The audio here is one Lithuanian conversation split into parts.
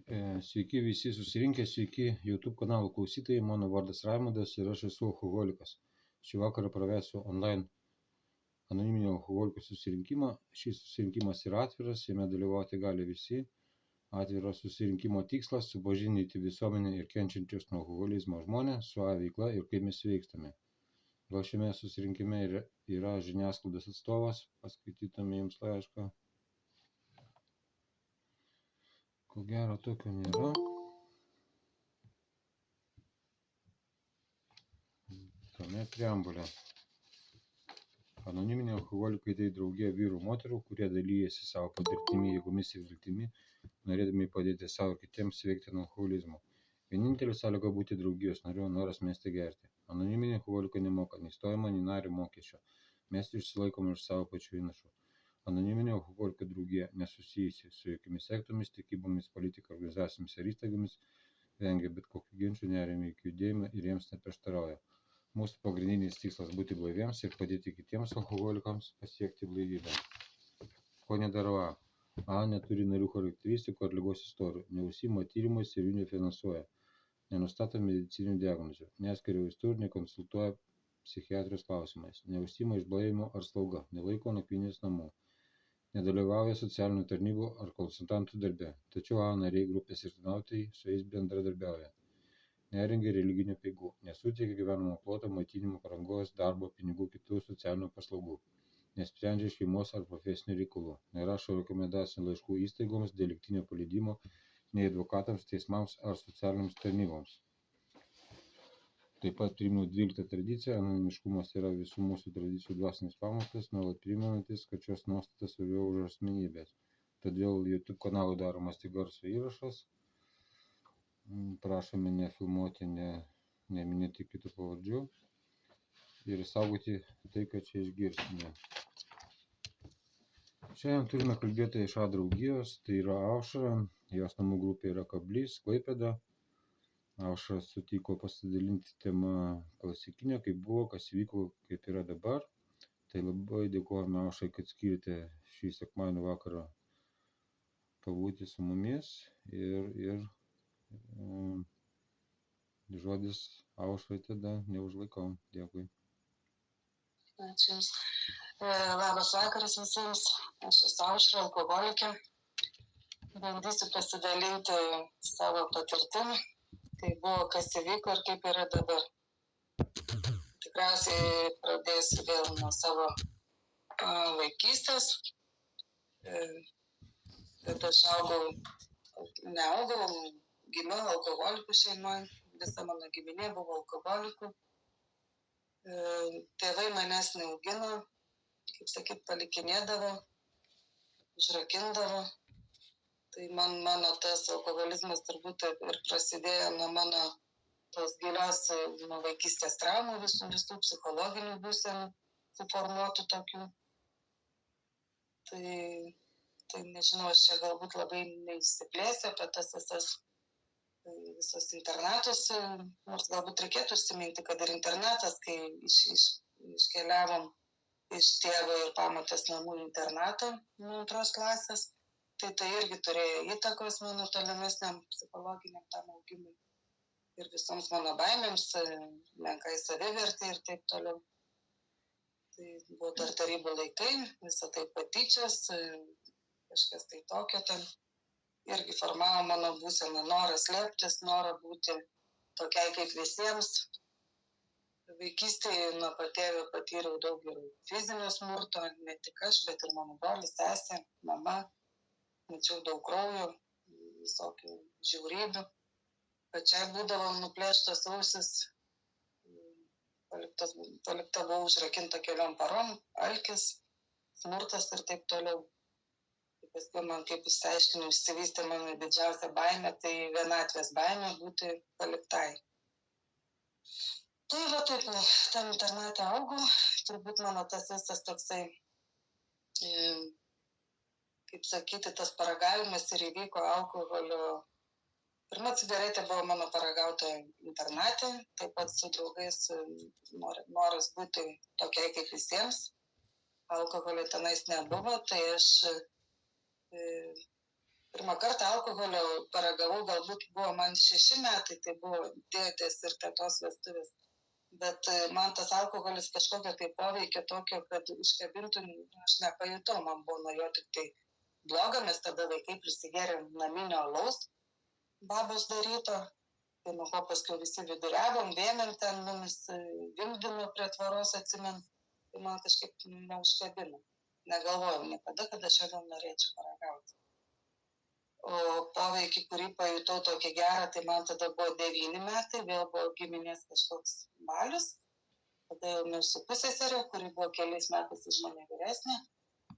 Sveiki visi susirinkę, sveiki YouTube kanalo klausytojai, mano vardas Raimondas ir aš esu alkoholikas. Šį vakarą pravesiu online anoniminio alkoholikų susirinkimą. Šis susirinkimas yra atviras, jame dalyvauti gali visi. Atviro susirinkimo tikslas – supažindinti visuomenę ir kenčiančius nuo alkoholizmo žmonės su veikla ir kaip mes veikstame. Gal šiame susirinkime yra žiniasklaidos atstovas, paskaitytume jums laišką. Ko gero tokio nėra. Tuomet preambulė. Anoniminiai alkoholikai tai draugė vyrų moterų, kurie dalyjasi savo patirtimi, jėgomis ir viltimi, norėdami padėti savo ir kitiems sveikti nuo alkoholizmo. Vienintelė sąlyga būti draugijos nariu – noras mesti gerti. Anoniminiai alkoholikai nemoka nei stojimo, nei nario mokesčio. Mes išsilaikome iš savo pačių įnašų. Anoniminė alkoholikų draugija nesusijusi su jokiomis sektomis, tikybomis, politika, organizacijomis ar įstaigomis, vengia bet kokių ginčų, neremia jokių judėjimų ir jiems neprieštarauja. Mūsų pagrindinis tikslas būti blaiviems ir padėti kitiems alkoholikams pasiekti blaivybę. Ko nedaro A? A neturi narių charakteristikų ar ligos istorijų, neužsiima tyrimais ir jų nefinansuoja, nenustato medicininių diagnozių, neskiria vaistų ir nekonsultuoja psichiatrijos klausimais, neužsiima išblaivimo ar slauga, nelaiko nakvynės namų. Nedalyvauja socialinių tarnybų ar konsultantų darbe, tačiau A nariai grupės ir tarnautojai su jais bendradarbiauja. Nerengia religinių apeigų, nesuteikia gyvenamo ploto, maitinimo, aprangos, darbo, pinigų, kitų socialinių paslaugų, nesprendžia šeimos ar profesinių reikalų, nerašo rekomendacinių laiškų įstaigoms dėl lygtinio paleidimo, nei advokatams, teismams ar socialiniams tarnyboms. Taip pat primenu 12 tradiciją, anonimiškumas yra visų mūsų tradicijų dvasinis pamatas, nuolat primenantis, kad šios nuostatas svarbiau už asmenybės. Todėl YouTube kanalui daromas tik garso įrašas. Prašome nefilmuoti, neminėti kitų pavardžių ir saugoti tai, kad čia išgirsime. Šiandien turime kalbėtoją iš A draugijos, tai yra Aušra, jos namų grupė yra Kablys, Klaipėda. Aušra sutiko pasidalinti tema klasikinė, kaip buvo, kas įvyko, kaip yra dabar. Tai labai dėkojame Aušrai, kad skirite šį sekmadienio vakarą pabūti su mumis ir žodis Aušrai tada neužlaikau. Dėkui. Ačiū Jums. Labas vakaras visiems. Aš esu Aušra, alkoholikė. Bandysiu pasidalinti savo patirtimį. Tai buvo, kas įvyko ir kaip yra dabar. Tikriausiai pradėsiu vėl nuo savo vaikystės. Kad aš gimiau alkoholikų šeimoje, visa mano giminė buvo alkoholikų. Tėvai manęs neaugino, kaip sakyt, palikinėdavo, užrakindavo. Tai mano tas alkoholizmas turbūt ir prasidėjo nuo mano tos gilios nuo vaikystės traumų, visų psichologinių būsenų suformuotų tokių. Tai nežinau, aš čia galbūt labai neišsiplėsiu apie tas visos internatus, nors galbūt reikėtų užsiminti, kad ir internatas, kai iškeliavom iš tėvo ir pamatės namų internato nuo 2 klasės, tai irgi turėjo įtakos mano tolimesniam psichologiniam tam augimui ir visoms mano baimėms, menkai savivertė ir taip toliau. Tai buvo dar tarybų laikai, visą tai patyčios, kažkas tai tokio ten irgi formavo mano būseną, norą slėptis, norą būti tokiai kaip visiems. Vaikystėje nuo patėvio patyriau daug ir fizinio smurto, ne tik aš, bet ir mano brolis, sesė, mama. Mačiau daug kraujo, visokių žiaurybių. Pačiai būdavo nuplėštos ausis, palikta buvo užrakinta keliom parom, alkis, smurtas ir taip toliau. Paskui man, kaip išsiaiškinau, išsivystė mano didžiausia baimė, tai vienatvės baimė būti paliktai. Tai va taip, tam internate augau, turbūt mano tas visas toksai, kaip sakyti, tas paragavimas ir įvyko alkoholio. Pirma cigaretė buvo mano paragauta internate, taip pat su draugais noras būti tokiai kaip visiems. Alkoholio tenais nebuvo, tai aš pirmą kartą alkoholio paragavau, galbūt buvo man 6 metai, tai buvo tėtės ir tetos vestuvės. Bet man tas alkoholis kažkokio tai poveikio tokio, kad užkabintų, aš nepajutau, man buvo nuo jo tik tai bloga, mes tada vaikai prisigėrėm naminio alaus, babos daryto, tai nuo ko paskui visi viduriavom, vėmėm ten, mumis vimdino prie tvaros, atsimenu, tai man kažkaip neužkabino. Negalvojau niekada, kad aš jo gal norėčiau paragauti. O poveikį, kurį pajutau tokį gerą, tai man tada buvo 9 metai, vėl buvo giminės kažkoks balius. Tada jau mūsų pusseserė, kuri buvo keliais metais už mane vyresnė.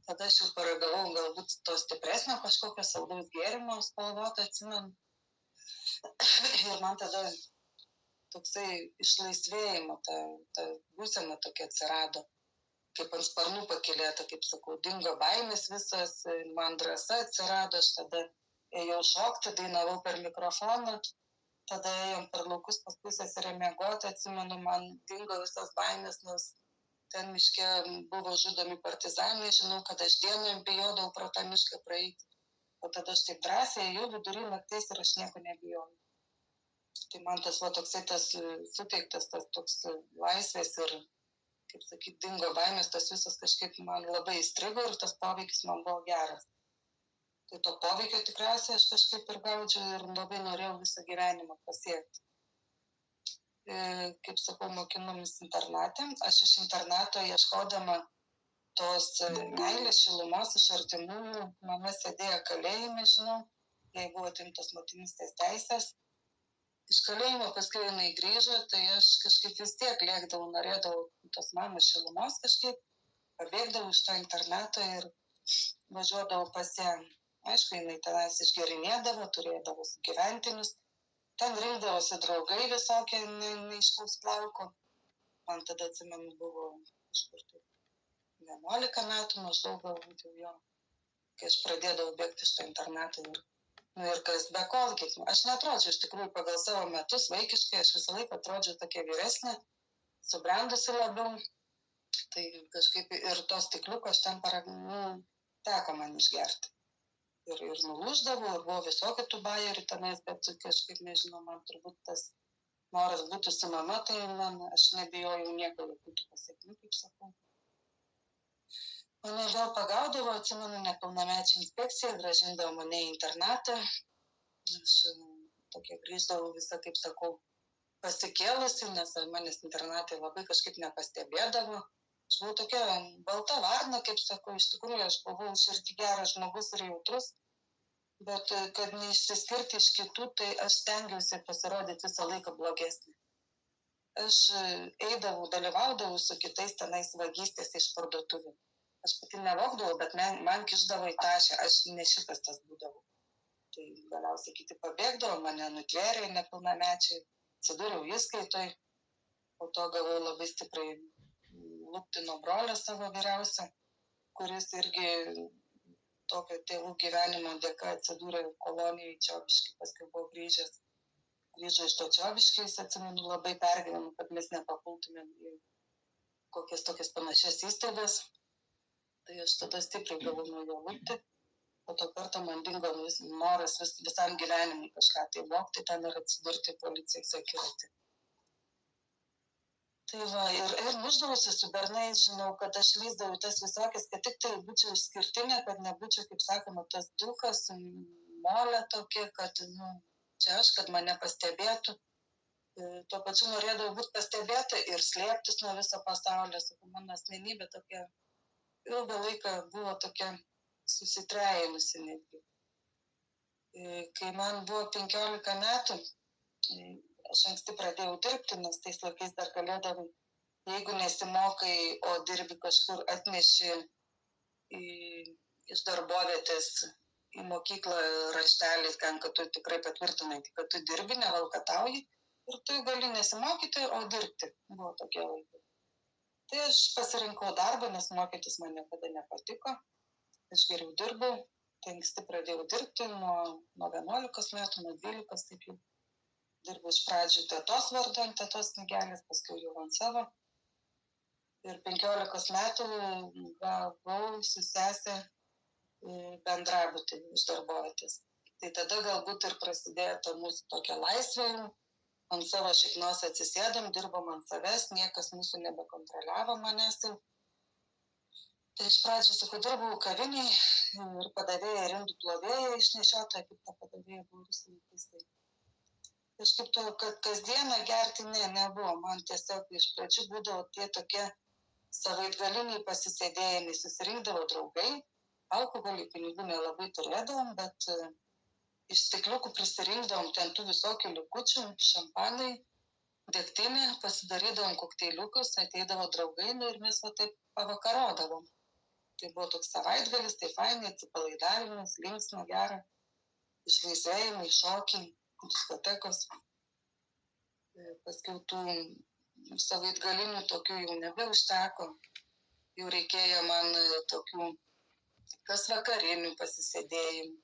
Tada aš jau paragavau galbūt to stipresnio kažkokio saldaus gėrimo spalvoto, atsimenu. Ir man tada toksai išlaisvėjimo, ta būsena tokia atsirado. Kaip ant sparnų pakilėta, kaip sakau, dingo baimės visas, man drąsa atsirado, aš tada ėjau šokti, dainavau per mikrofoną, tada ėjom per laukus, paskui seserė miegoti, atsimenu, man dingo visas baimės, nes ten miške buvo žudomi partizanai, žinau, kad aš dienom bijodavau pro tą mišką praeiti, o tada aš taip drąsiai ėjau vidury nakties ir aš nieko nebijojau. Tai man tas va toksai tas suteiktas, tas toks laisvės ir kaip sakyt, dingo baimės, tas visas kažkaip man labai įstrigo ir tas poveikis man buvo geras. Tai to poveikio tikriausiai aš kažkaip ir gaudžiau ir labai norėjau visą gyvenimą pasiekti. Kaip sakau, mokinumis internatė. Aš iš internato ieškodama tos meilės, šilumos iš artimųjų, mama sėdėjo kalėjime, žinau, jai buvo atimtos motinystės teisės. Iš kalėjimo paskui jinai grįžo, tai aš kažkaip vis tiek lėkdavau, norėdavau tos mamos šilumos kažkaip, pabėgdavau iš to internato ir važiuodavau pas ją. Aišku, jinai tenais išgerinėdavo, turėdavo gyventinius, ten rinkdavosi draugai visokie neiškaus plauko. Man tada, atsimenu, buvo kažkur tai 11 metų, maždaug galbūt jau jo, kai aš pradėdavau bėgti iš to internato ir kas be ko, aš neatrodžiau iš tikrųjų pagal savo metus vaikiškai, aš visą laiką atrodžiau tokia vyresnė, subrendusi labiau, tai kažkaip ir to stikliuko aš ten teko man išgerti. Ir nulūždavau, ir buvo visokių tų bajerių tenais, bet kažkaip nežinau, man turbūt tas noras būti su mama, tai aš nebijojau nieko jokių tų pasiekmių, kaip sakau. Mane vėl pagaudavo, atsimenu, nepilnamečių inspekcija, grąžindavo mane į internatą. Aš tokia grįždavau visą, kaip sakau, pasikėlusi, nes manęs internatai labai kažkaip nepastebėdavo. Aš buvau tokia balta varna, kaip sakau, iš tikrųjų aš buvau širdį geras žmogus ir jautrus, bet kad neišsiskirti iš kitų, tai aš stengiausi pasirodyti visą laiką blogesnį. Aš eidavau, dalyvaudavau su kitais tenais vagystės iš parduotuvių. Aš pati nevogdavau, bet man kišdavo į tašę, aš ne šitas tas būdavau. Tai galiausiai kiti pabėgdavo, mane nutvėrė nepilnamečiai, atsidūriau įskaitoj, po to gavau labai stipriai lupti nuo brolio savo vyriausio, kuris irgi tokio tėvų gyvenimo dėka atsidūrė kolonijai Čiobišky, paskui buvo grįžo iš to Čiobiškio, jis atsimenu labai pergyveno, kad mes nepapultumėm į kokias tokias panašias įstaigas. Tai aš tada stipriai gavau nuo jo lupti, po to kartą man dingo noras visam gyvenimui kažką tai vogti, ten ir atsidurti policijos akiratį. Tai va, ir mušdavausi su bernais, žinau, kad aš lįsdavau tas visokias, kad tik tai būčiau išskirtinė, kad nebūčiau, kaip sakoma, tas dukas, molė tokia, kad, čia aš, kad mane pastebėtų. Tuo pačiu norėdavau būti pastebėta ir slėptis nuo viso pasaulio, sakau, mano asmenybė tokia. Ilgą laiką buvo tokia susitrejėlusi netgi. Kai man buvo 15 metų, aš anksti pradėjau dirbti, nes tais laikais dar galėdavai, jeigu nesimokai, o dirbi kažkur, atneši iš darbovietės į mokyklą raštelį, ten, kad tu tikrai patvirtinai, kad tu dirbi, nevalkatauji, ir tu gali nesimokyti, o dirbti. Buvo tokie laikai. Tai aš pasirinkau darbą, nes mokytis man niekada nepatiko. Aš geriau dirbau, tai anksti pradėjau dirbti nuo 11 metų, nuo 12, taip jau. Dirbau iš pradžių tetos vardu ant tetos knygelės, paskui jau ant savo. Ir 15 metų gavau su sesė bendrabutį iš darbovietės. Tai tada galbūt ir prasidėjo ta mūsų tokia laisvė, ant savo šiknos atsisėdom, dirbom ant savęs, niekas mūsų nebekontroliavo manęs. Tai iš pradžių, sakau, dirbau kaviniai ir padavėja ir indų plovėja išnešiotoja, kaip ta padavėja buvo rusų laikais. Tai kažkaip to, kad kasdieną gerti nebuvo. Man tiesiog iš pradžių būdavo tie tokie savaitgaliniai pasisėdėjimai, susirinkdavo draugai, alkoholį, pinigų nelabai turėdavom, bet iš stikliukų prisirinkdavom ten tų visokių likučių, šampanai, degtinė, pasidarydavom kokteiliukus, ateidavo draugai ir mes va taip pavakarodavom. Tai buvo toks savaitgalis, tai fainai, atsipalaidavimas, linksma, gera, išlaisvėjimai, šokiai, diskotekos. Paskiau tų savaitgalinių tokių jau nebeužteko, jau reikėjo man tokių kas vakarinių pasisėdėjimų,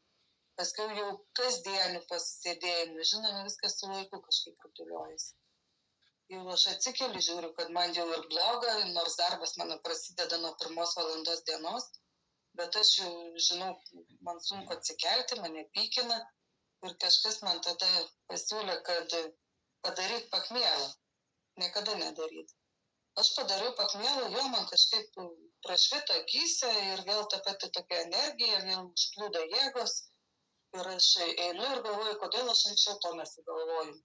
paskiau jau kasdienių pasisėdėjimų, žinoma, viskas su laiku kažkaip rutuliojasi. Jau aš atsikeliu, žiūriu, kad man jau ir bloga, nors darbas mano prasideda nuo 1 valandos dienos, bet aš jau žinau, man sunku atsikelti, mane pykina ir kažkas man tada pasiūlė, kad padaryk pachmielą, niekada nedaryt. Aš padariau pachmielą, jo man kažkaip prašvito akyse ir vėl ta pati tokia energija, vėl užplūdo jėgos ir aš einu ir galvoju, kodėl aš anksčiau to nesigalvoju.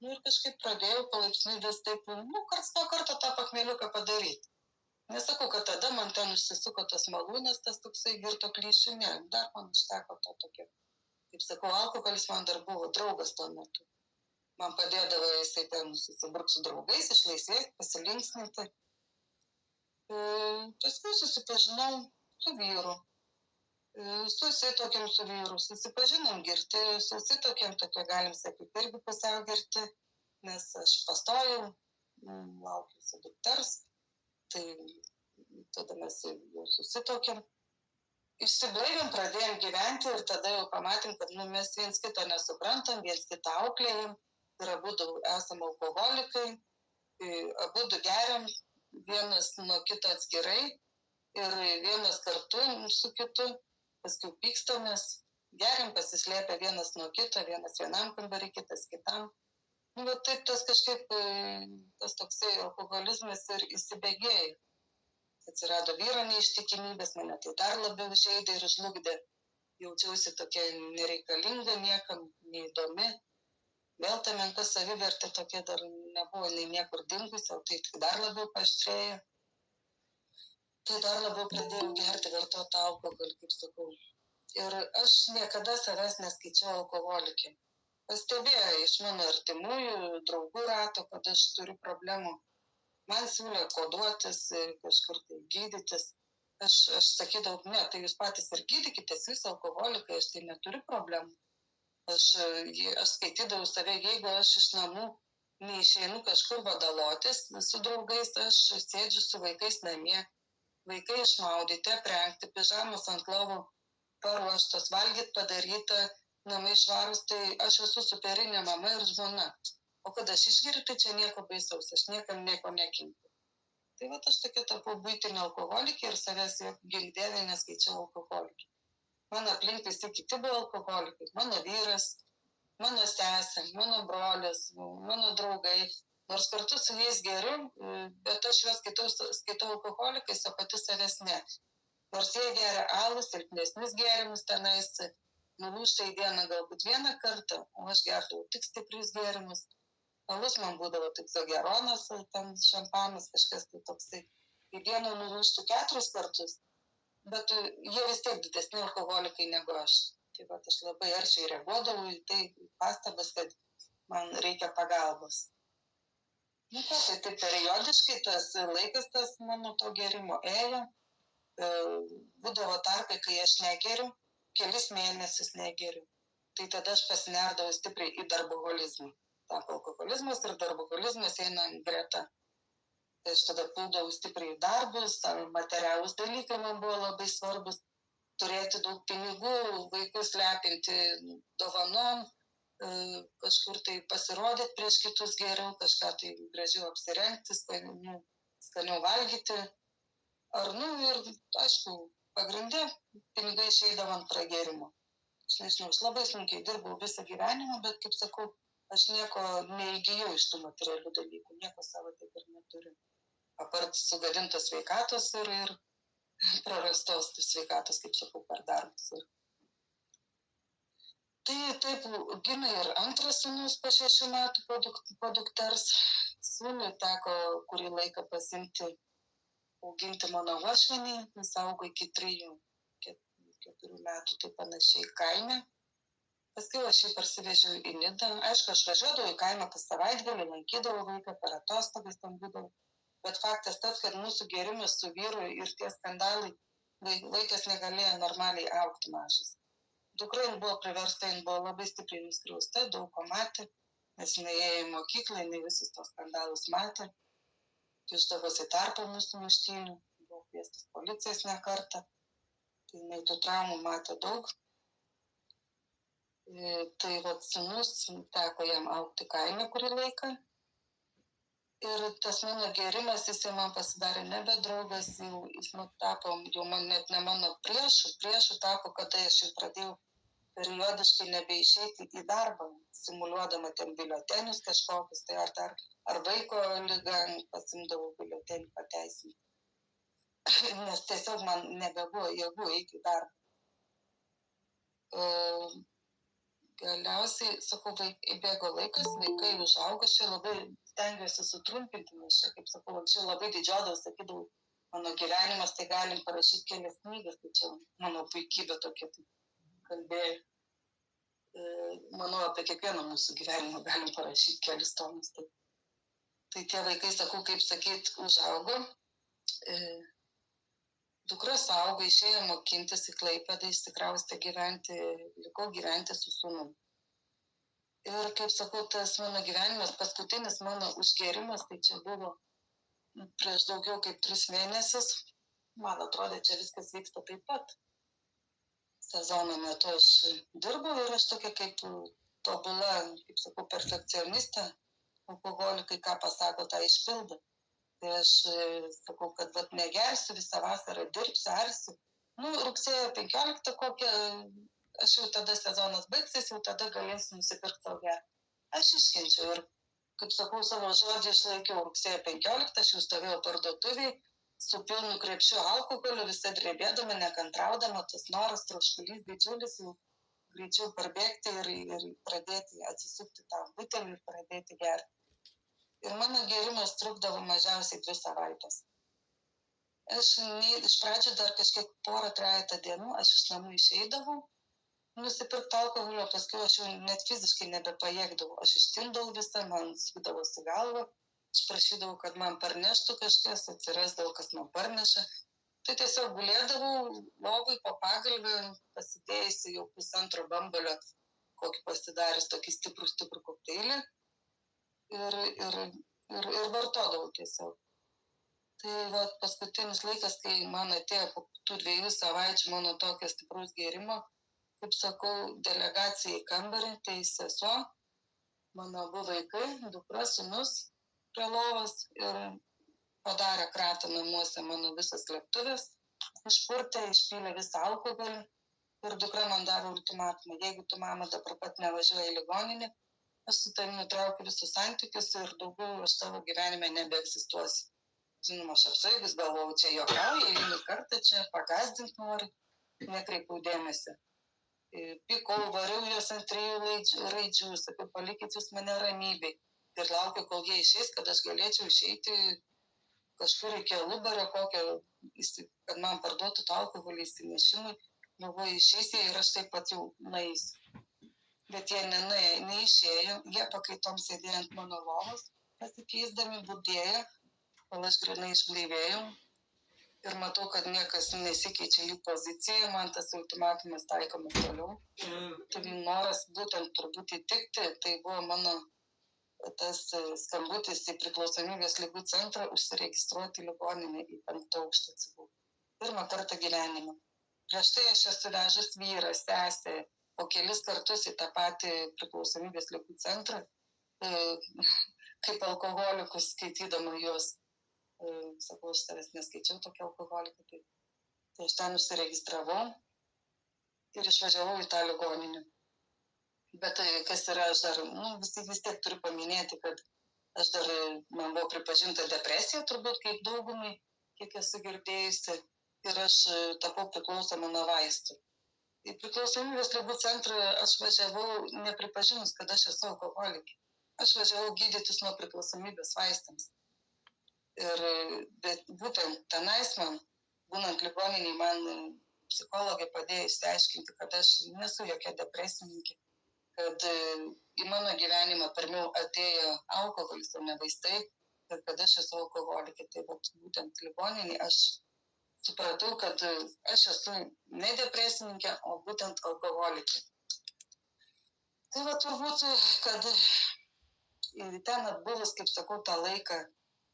Ir kažkaip pradėjau palaipsniui vis taip, karts nuo karto tą pachmieliuką padaryti. Nesakau, kad tada man ten užsisuko tas malūnas, tas toksai girto klišių, ne, dar man užteko to tokio. Kaip sakau, alkoholis man dar buvo draugas tuo metu. Man padėdavo jisai ten susiburti su draugais, išlaisvėti, pasilinksminti. Paskui susipažinau su vyru. Susitokėm su vyru, susipažinom girti, susitokėm tokia, galim sakyti, irgi pusiau girti, nes aš pastojau, laukiausi dukters, tai tada mes jau susitokėm. Išsiblaivėm, pradėjom gyventi ir tada jau pamatėm, kad mes viens kito nesuprantam, viens kitą auklėjam ir abudu esam alkoholikai, abudu geriam, vienas nuo kito atskirai ir vienas kartu su kitu. Paskui pykstamės, geriam pasislėpę vienas nuo kito, vienas vienam kambarį, kitas kitam. Bet taip tas kažkaip, tas toksai alkoholizmas ir įsibėgėjo. Atsirado vyro neištikimybės, mane tai dar labiau žeidė ir žlugdė. Jaučiausi tokia nereikalinga niekam, neįdomi. Vėl ta menka savivertė tokia dar nebuvo nei niekur dingusi, o tai tik dar labiau paaštrėjo. Tai dar labiau pradėjau gerti, vartoti alkoholį, kaip sakau. Ir aš niekada savęs neskaičiau alkoholikė. Pastebėjo iš mano artimųjų, draugų rato, kad aš turiu problemų. Man siūlė koduotis, kažkur tai gydytis. Aš sakydavau, ne, tai jūs patys ir gydykitės, jūs alkoholikai, aš tai neturiu problemų. Aš skaitydavau save, jeigu aš iš namų neišeinu kažkur vadalotis su draugais, aš sėdžiu su vaikais namie. Vaikai išmaudyti, aprengti, pižamos ant lovų paruoštos, valgyti padaryta, namai švarūs, tai aš esu superinė mama ir žmona. O kad aš išgeriu, tai čia nieko baisaus, aš niekam nieko nekintu. Tai va aš tokia tapau buitinė alkoholikė ir savęs gildėvė neskaičiau alkoholikė. Mano aplink visi kiti buvo alkoholikai, mano vyras, mano sesė, mano brolis, mano draugai. Nors kartu su jais geriu, bet aš juos skaitau alkoholikais, o pati savęs ne. Nors jie geria alų, silpnesnius gėrimus tenais, nulūžta į dieną galbūt vieną kartą, o aš gerdavau tik stiprius gėrimus. Alus man būdavo tik zageronas, ten šampanas, kažkas tai toksai. Į dieną nulūžtų 4 kartus, bet jie vis tiek didesni alkoholikai negu aš. Tai va, aš labai aršiai reaguodavau į tai pastabas, kad man reikia pagalbos. Tai periodiškai tas laikas tas mano to gerimo ėjo. Būdavo tarpai, kai aš negeriu, kelis mėnesius negeriu. Tai tada aš pasinerdavau stipriai į darboholizmą. Alkoholizmas ir darboholizmas eina greta. Tai aš tada puldavau stipriai į darbus, materialūs dalykai man buvo labai svarbus. Turėti daug pinigų, vaikus lepinti dovanom, kažkur tai pasirodyti prieš kitus geriau, kažką tai gražiau apsirengti, skaniau valgyti. Ir aišku, pagrinde pinigai išeidavo ant pragerimo. Aš nežinau, aš labai sunkiai dirbau visą gyvenimą, bet, kaip sakau, aš nieko neįgijau iš tų materialių dalykų, nieko savo taip ir neturiu. Apart sugadintos sveikatos ir prarastos sveikatos, kaip sakau, per darbus. Tai taip gimė ir antras sūnus po 6 metų po dukters. Sūnui teko kurį laiką pasimti, auginti mano uošvenį, jis augo iki 3-4 metų, tai panašiai kaime. Paskui aš jį parsivežiau į Nidą. Aišku, aš važiuodavau į kaimą kas savaitgalį, lankydavau vaiką, per atostogas ten būdavau. Bet faktas tas, kad mūsų gėrimas su vyru ir tie skandalai, vaikas negalėjo normaliai augti mažas. Dukra jin buvo priversta, jin buvo labai stipriai nuskriausta, daug ko matė, nes jinai ėjo į mokyklą, jinai visus tos skandalus matė, kišdavosi tarpo mūsų muštynių, buvo kviestas policijas ne kartą, tai jinai tų traumų matė daug. Tai vat sūnus teko jam augti kaime kurį laiką. Ir tas mano gėrimas, jis jau man pasidarė nebe draugas, jis tapo, jau man net ne mano priešų tapo, kada aš jau pradėjau periodiškai nebeišeiti į darbą, simuliuodama ten biuletenius kažkokius, tai ar vaiko ligą pasimdavau biuletenį pateisinti. Nes tiesiog man nebebuvo jėgų eiti į darbą. Galiausiai, sakau, bėgo laikas, vaikai užaugo, aš čia labai stengiuosi sutrumpinti, nes čia, kaip sakau, anksčiau labai didžiodavau, sakydavau, mano gyvenimas, tai galim parašyti kelias knygas, tai čia mano puikybė tokia, tai kalbėjau. Manau, apie kiekvieną mūsų gyvenimą galim parašyti kelis tomus. Tai tie vaikai, sakau, kaip sakyt, užaugo. Dukra augo, išėjo mokintis į Klaipėdą, išsikraustė gyventi, liko gyventi su sūnum. Ir, kaip sakau, tas mano gyvenimas, paskutinis mano užgėrimas, tai čia buvo prieš daugiau kaip 3 mėnesius. Man atrodė, čia viskas vyksta taip pat. Sezono metu aš dirbau ir aš tokia kaip tobula, kaip sakau, perfekcionistė, alkoholikai, ką pasako, tą išpildo. Tai aš sakau, kad vat negersiu, visą vasarą dirbsiu, arsiu. Rugsėjo 15 kokią, aš jau tada sezonas baigsis, jau tada galėsiu nusipirkti savo gerą. Aš iškenčiau ir, kaip sakau, savo žodžią išlaikiau rugsėjo 15, aš jau stovėjau parduotuvėj, su pilnu krepšiu alkoholio, visą drebėdama, nekantraudama, tas noras, troškulys didžiulis, jau greičiau parbėgti ir pradėti atsisukti tą butelį ir pradėti gerti. Ir mano gėrimas trukdavo mažiausiai 2 savaitės. Aš iš pradžių dar kažkiek 2-3 dienų aš iš namų išeidavau, nusipirkti alkoholio, paskui aš jau net fiziškai nebepajėgdavau. Aš ištindavau visą, man sukdavosi galvą, aš prašydavau, kad man parneštų kažkas, atsirasdavau, kas man parneša. Tai tiesiog gulėdavau lovai po pagalbę, pasidėjusi jau 1,5 bambalio, kokį pasidaręs tokį stiprų kokteilį. Ir vartodavau tiesiog. Tai vat, paskutinis laikas, kai man atėjo po tų 2 savaičių mano tokio stipraus gėrimo, kaip sakau, delegacija į kambarį, tai sesuo, mano abu vaikai, dukra, sūnus prie lovos ir padarė kratą namuose mano visas slėptuvės, išpurtė, išpylė visą alkoholį ir dukra man davė ultimatumą, jeigu tu, mama, dabar pat nevažiuoji į ligoninę, aš su tavimi nutraukiu visus santykius ir daugiau aš savo gyvenime nebeegzistuosiu. Žinoma, aš apsvaigus galvojau, čia juokauju, eilinį kartą čia pagazdint nori, nekreipiau dėmesį. Pykau, variau juos ant 3 raidžių, sakiau, palikit jūs mane ramybėj. Ir laukiu, kol jie išeis, kad aš galėčiau išeiti kažkur iki Alubario kokio, kad man parduotų tą alkoholį įsinešimui. Galvoju, išeis jie ir aš taip pat jau nueisiu. Bet jie neišėjo, jie pakaitom sėdėjo ant mano lovos, pasikeisdami budėjo, kol aš grinai išblaivėjau. Ir matau, kad niekas nesikeičia jų poziciją, man tas ultimatumas taikomas toliau. Tai noras būtent turbūt įtikti, tai buvo mano tas skambutis į priklausomybės ligų centrą užsiregistruoti ligoninę į 5 aukštą atsigulti. 1 kartą gyvenime. Prieš tai aš esu vežus vyrą, sesę, po kelis kartus į tą patį priklausomybės ligų centrą, kaip alkoholikus skaitydama juos. Sakau, aš savęs neskaičiau tokio alkoholiko, tai aš ten užsiregistravau. ir išvažiavau į tą ligoninę. Bet kas yra, aš dar, vis tiek turiu paminėti, kad aš dar, man buvo pripažinta depresija, turbūt kaip daugumai, kiek esu girdėjusi, ir aš tapau priklausoma nuo vaistų. Į priklausomybės ligų centrą aš važiavau nepripažinus, kad aš esu alkoholikė. Aš važiavau gydytis nuo priklausomybės vaistams. Bet būtent tenais man, būnant ligoniniai, man psichologė padėjo išsiaiškinti, kad aš nesu jokia depresininkė, kad į mano gyvenimą pirmiau atėjo alkoholis, o ne vaistai, ir kad aš esu alkoholikė. Tai būtent ligoniniai aš supratau, kad aš esu ne depresininkė, o būtent alkoholikė. Tai turbūt, kad ten atbuvus, kaip sakau, tą laiką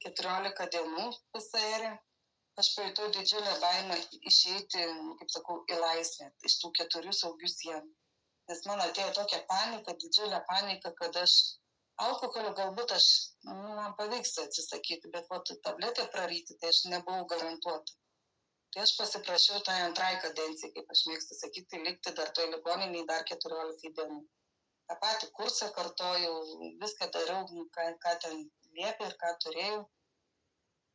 14 dienų PCR, aš pajutau didžiulę baimę išeiti, kaip sakau, į laisvę iš tų 4 saugių sienų. Nes man atėjo tokia panika, didžiulė panika, kad aš alkoholio galbūt man pavyks atsisakyti, bet tabletę praryti, tai aš nebuvau garantuota. Tai aš pasiprašiau tai antrai kadencijai, kaip aš mėgstu sakyti, likti dar toj ligoniniai dar 14 dienų. tą patį kursą kartojau, viską dariau, ką ten liepė ir ką turėjau.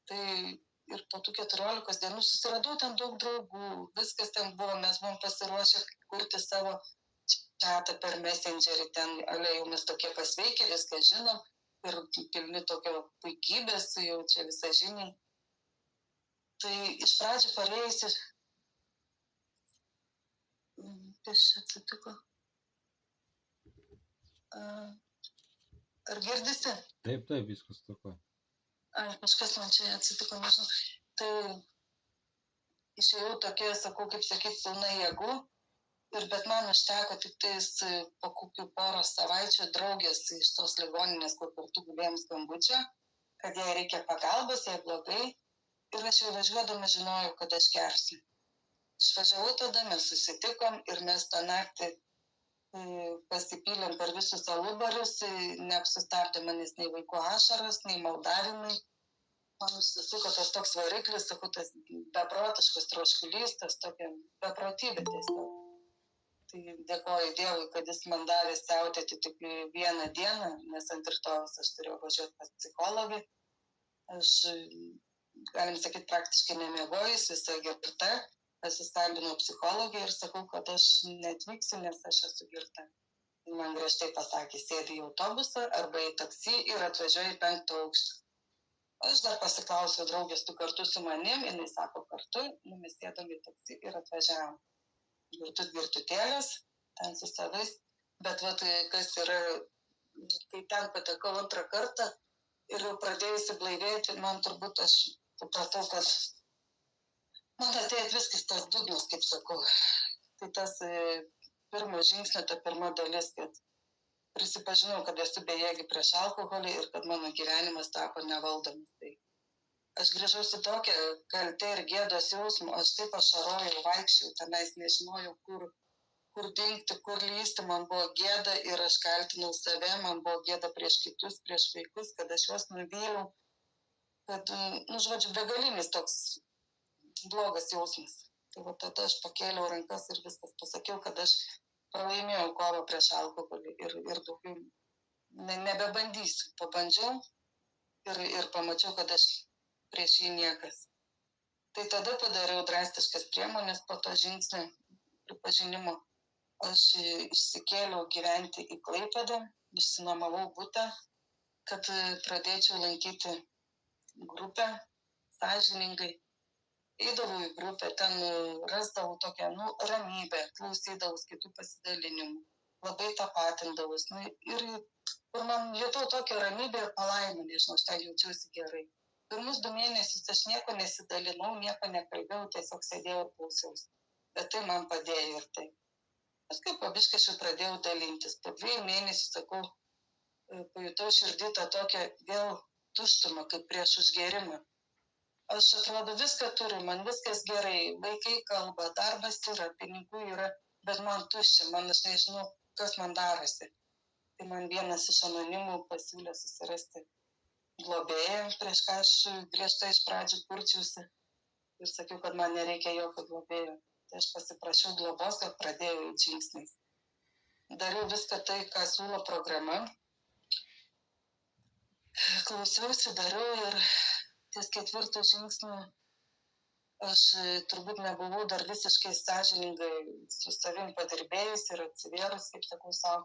Tai ir po tų 14 dienų susiradau ten daug draugų, viskas ten buvo, mes buvom pasiruošę kurti savo chatą per Messengerį, ten jau mes tokie pasveikę, viską žinom ir pilni tokio puikybės, jau čia visažiniai. Tai iš pradžių parėjusi, kas čia atsitiko? Ar girdisi? Taip, viskas tvarkoje. Kažkas man čia atsitiko, nežinau. Tai išėjau tokia, sakau, kaip sakyti, pilna jėgų, bet man užteko tik tais po kokių poros savaičių draugės iš tos ligoninės, kur kartu gulėjom skambučio, kad jai reikia pagalbos, jai blogai, ir aš jau važiuodama žinojau, kad aš gersiu. Išvažiavau tada, mes susitikom ir mes tą naktį pasipylėm per visus alubarius, neapsustabdė manęs nei vaikų ašaros, nei maldavimai. Man susisuko tas toks variklis, sakau, tas beprotiškas troškulys, tas tokia beprotybė tiesiog. Tai dėkoju Dievui, kad jis man davė siautėti tik vieną dieną, nes ant rytojus aš turėjau važiuoti pas psichologį. Aš, galim sakyti, praktiškai nemiegojus, visą girtą. Pasiskambinau psichologį ir sakau, kad aš neatvyksiu, nes aš esu girta. Man griežtai pasakė, sėdi į autobusą arba į taksi ir atvažiuoji į 5. aukštą. Aš dar pasiklausiau draugės, tu kartu su manim, jinai sako kartu, mes sėdom į taksi ir atvažiavom. Girtutėlės, ten su savais, bet kas yra, kai ten patekau antrą kartą ir jau pradėjusi blaivėti, man turbūt aš supratau, kad man atėjo viskas tas dugnas, kaip sakau. Tai tas pirmo žingsnio, ta pirma dalis, kad prisipažinau, kad esu bejėgi prieš alkoholį ir kad mano gyvenimas tapo nevaldomas. Tai aš grįžau su tokia kaltė ir gėdos jausmu, aš taip ašarojau, vaikščiau, tenais nežinojau, kur dingti, kur lysti, man buvo gėda ir aš kaltinau save, man buvo gėda prieš kitus, prieš vaikus, kad aš juos nuvyliau, kad, žodžiu, begalinis toks blogas jausmas. Tai tada aš pakėliau rankas ir viskas pasakiau, kad aš pralaimėjau kovą prieš alkoholį ir daugiau nebebandysiu. Pabandžiau ir pamačiau, kad aš prieš jį niekas. Tai tada padariau drastiškas priemonės po to žingsnio pripažinimo. Aš išsikėliau gyventi į Klaipėdą, išsinuomavau butą, kad pradėčiau lankyti grupę sąžiningai. Eidavau į grupę, ten rasdavau tokią ramybę, klausydavau kitų pasidalinimų, labai tapatindavus. Ir man jutau tokią ramybę ir palaimą, nežinau, aš ten jaučiausi gerai. Pirmus 2 mėnesius aš nieko nesidalinau, nieko nekalbėjau, tiesiog sėdėjau ir klausiausi. Bet tai man padėjo ir tai. Aš kaip pabiškai pradėjau dalintis. Po 2 mėnesių, sakau, pajutau širdį tą tokią vėl tuštumą, kaip prieš užgėrimą. Aš atrodo viską turiu, man viskas gerai, vaikai kalba, darbas yra, pinigų yra, bet man tuščia, aš nežinau, kas man darosi. Tai man vienas iš anonimų pasiūlė susirasti globėją, prieš ką aš griežtai iš pradžių kurčiausi ir sakiau, kad man nereikia jokio globėjo. Tai aš pasiprašiau globos ir pradėjau žingsniais. Dariau viską tai, ką siūlo programa. Klausiausi, dariau ir ties 4 žingsniu aš turbūt nebuvau dar visiškai sąžiningai su savim padirbėjus ir atsivėrus, kaip sakau savo,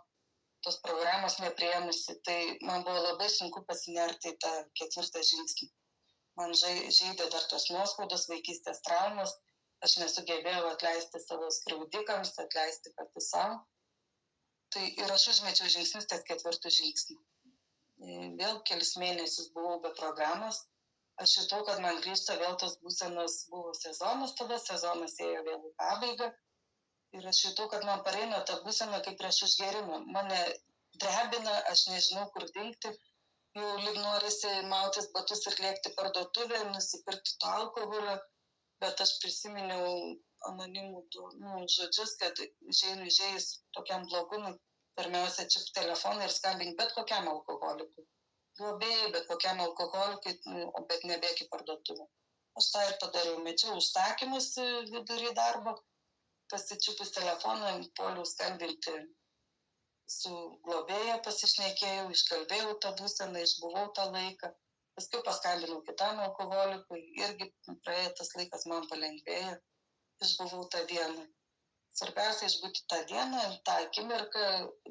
tos programos nepriėmusi. Tai man buvo labai sunku pasinerti į tą 4 žingsnį. Man žaidė dar tos nuoskaudos, vaikystės traumas. Aš nesugebėjau atleisti savo skriaudikams, atleisti pati savo. Tai ir aš užmečiau žingsnius ties 4 žingsnį. Vėl kelis mėnesius buvau be programos. Aš jutau, kad man grįžta vėl tos būsenos, buvo sezonas, tada sezonas ėjo vėl į pabaigą. Ir aš jutau, kad man pareina ta būsena kaip prieš užgerimą. Mane drebina, aš nežinau, kur dingti. Jau lyg norisi mautis batus ir lėkti parduotuvę, nusipirkti to alkoholio. Bet aš prisiminiau anonimų žodžius, kad užėjus tokiam blogumui, pirmiausia, čiup telefoną ir skambink bet kokiam alkoholikui. Globėjai, bet kokiam alkoholikui, bet nebėk į parduotuvę. Aš tą ir padariau, mečiau užsakymus vidury darbo, pasičiupus telefoną, puoliau skambinti su globėja, pasišnekėjau, iškalbėjau tą būseną, išbuvau tą laiką. Paskui paskambinau kitam alkoholikui, irgi praėjo tas laikas, man palengvėjo, išbuvau tą dieną. Svarbiausia išbūti tą dieną, tą akimirką,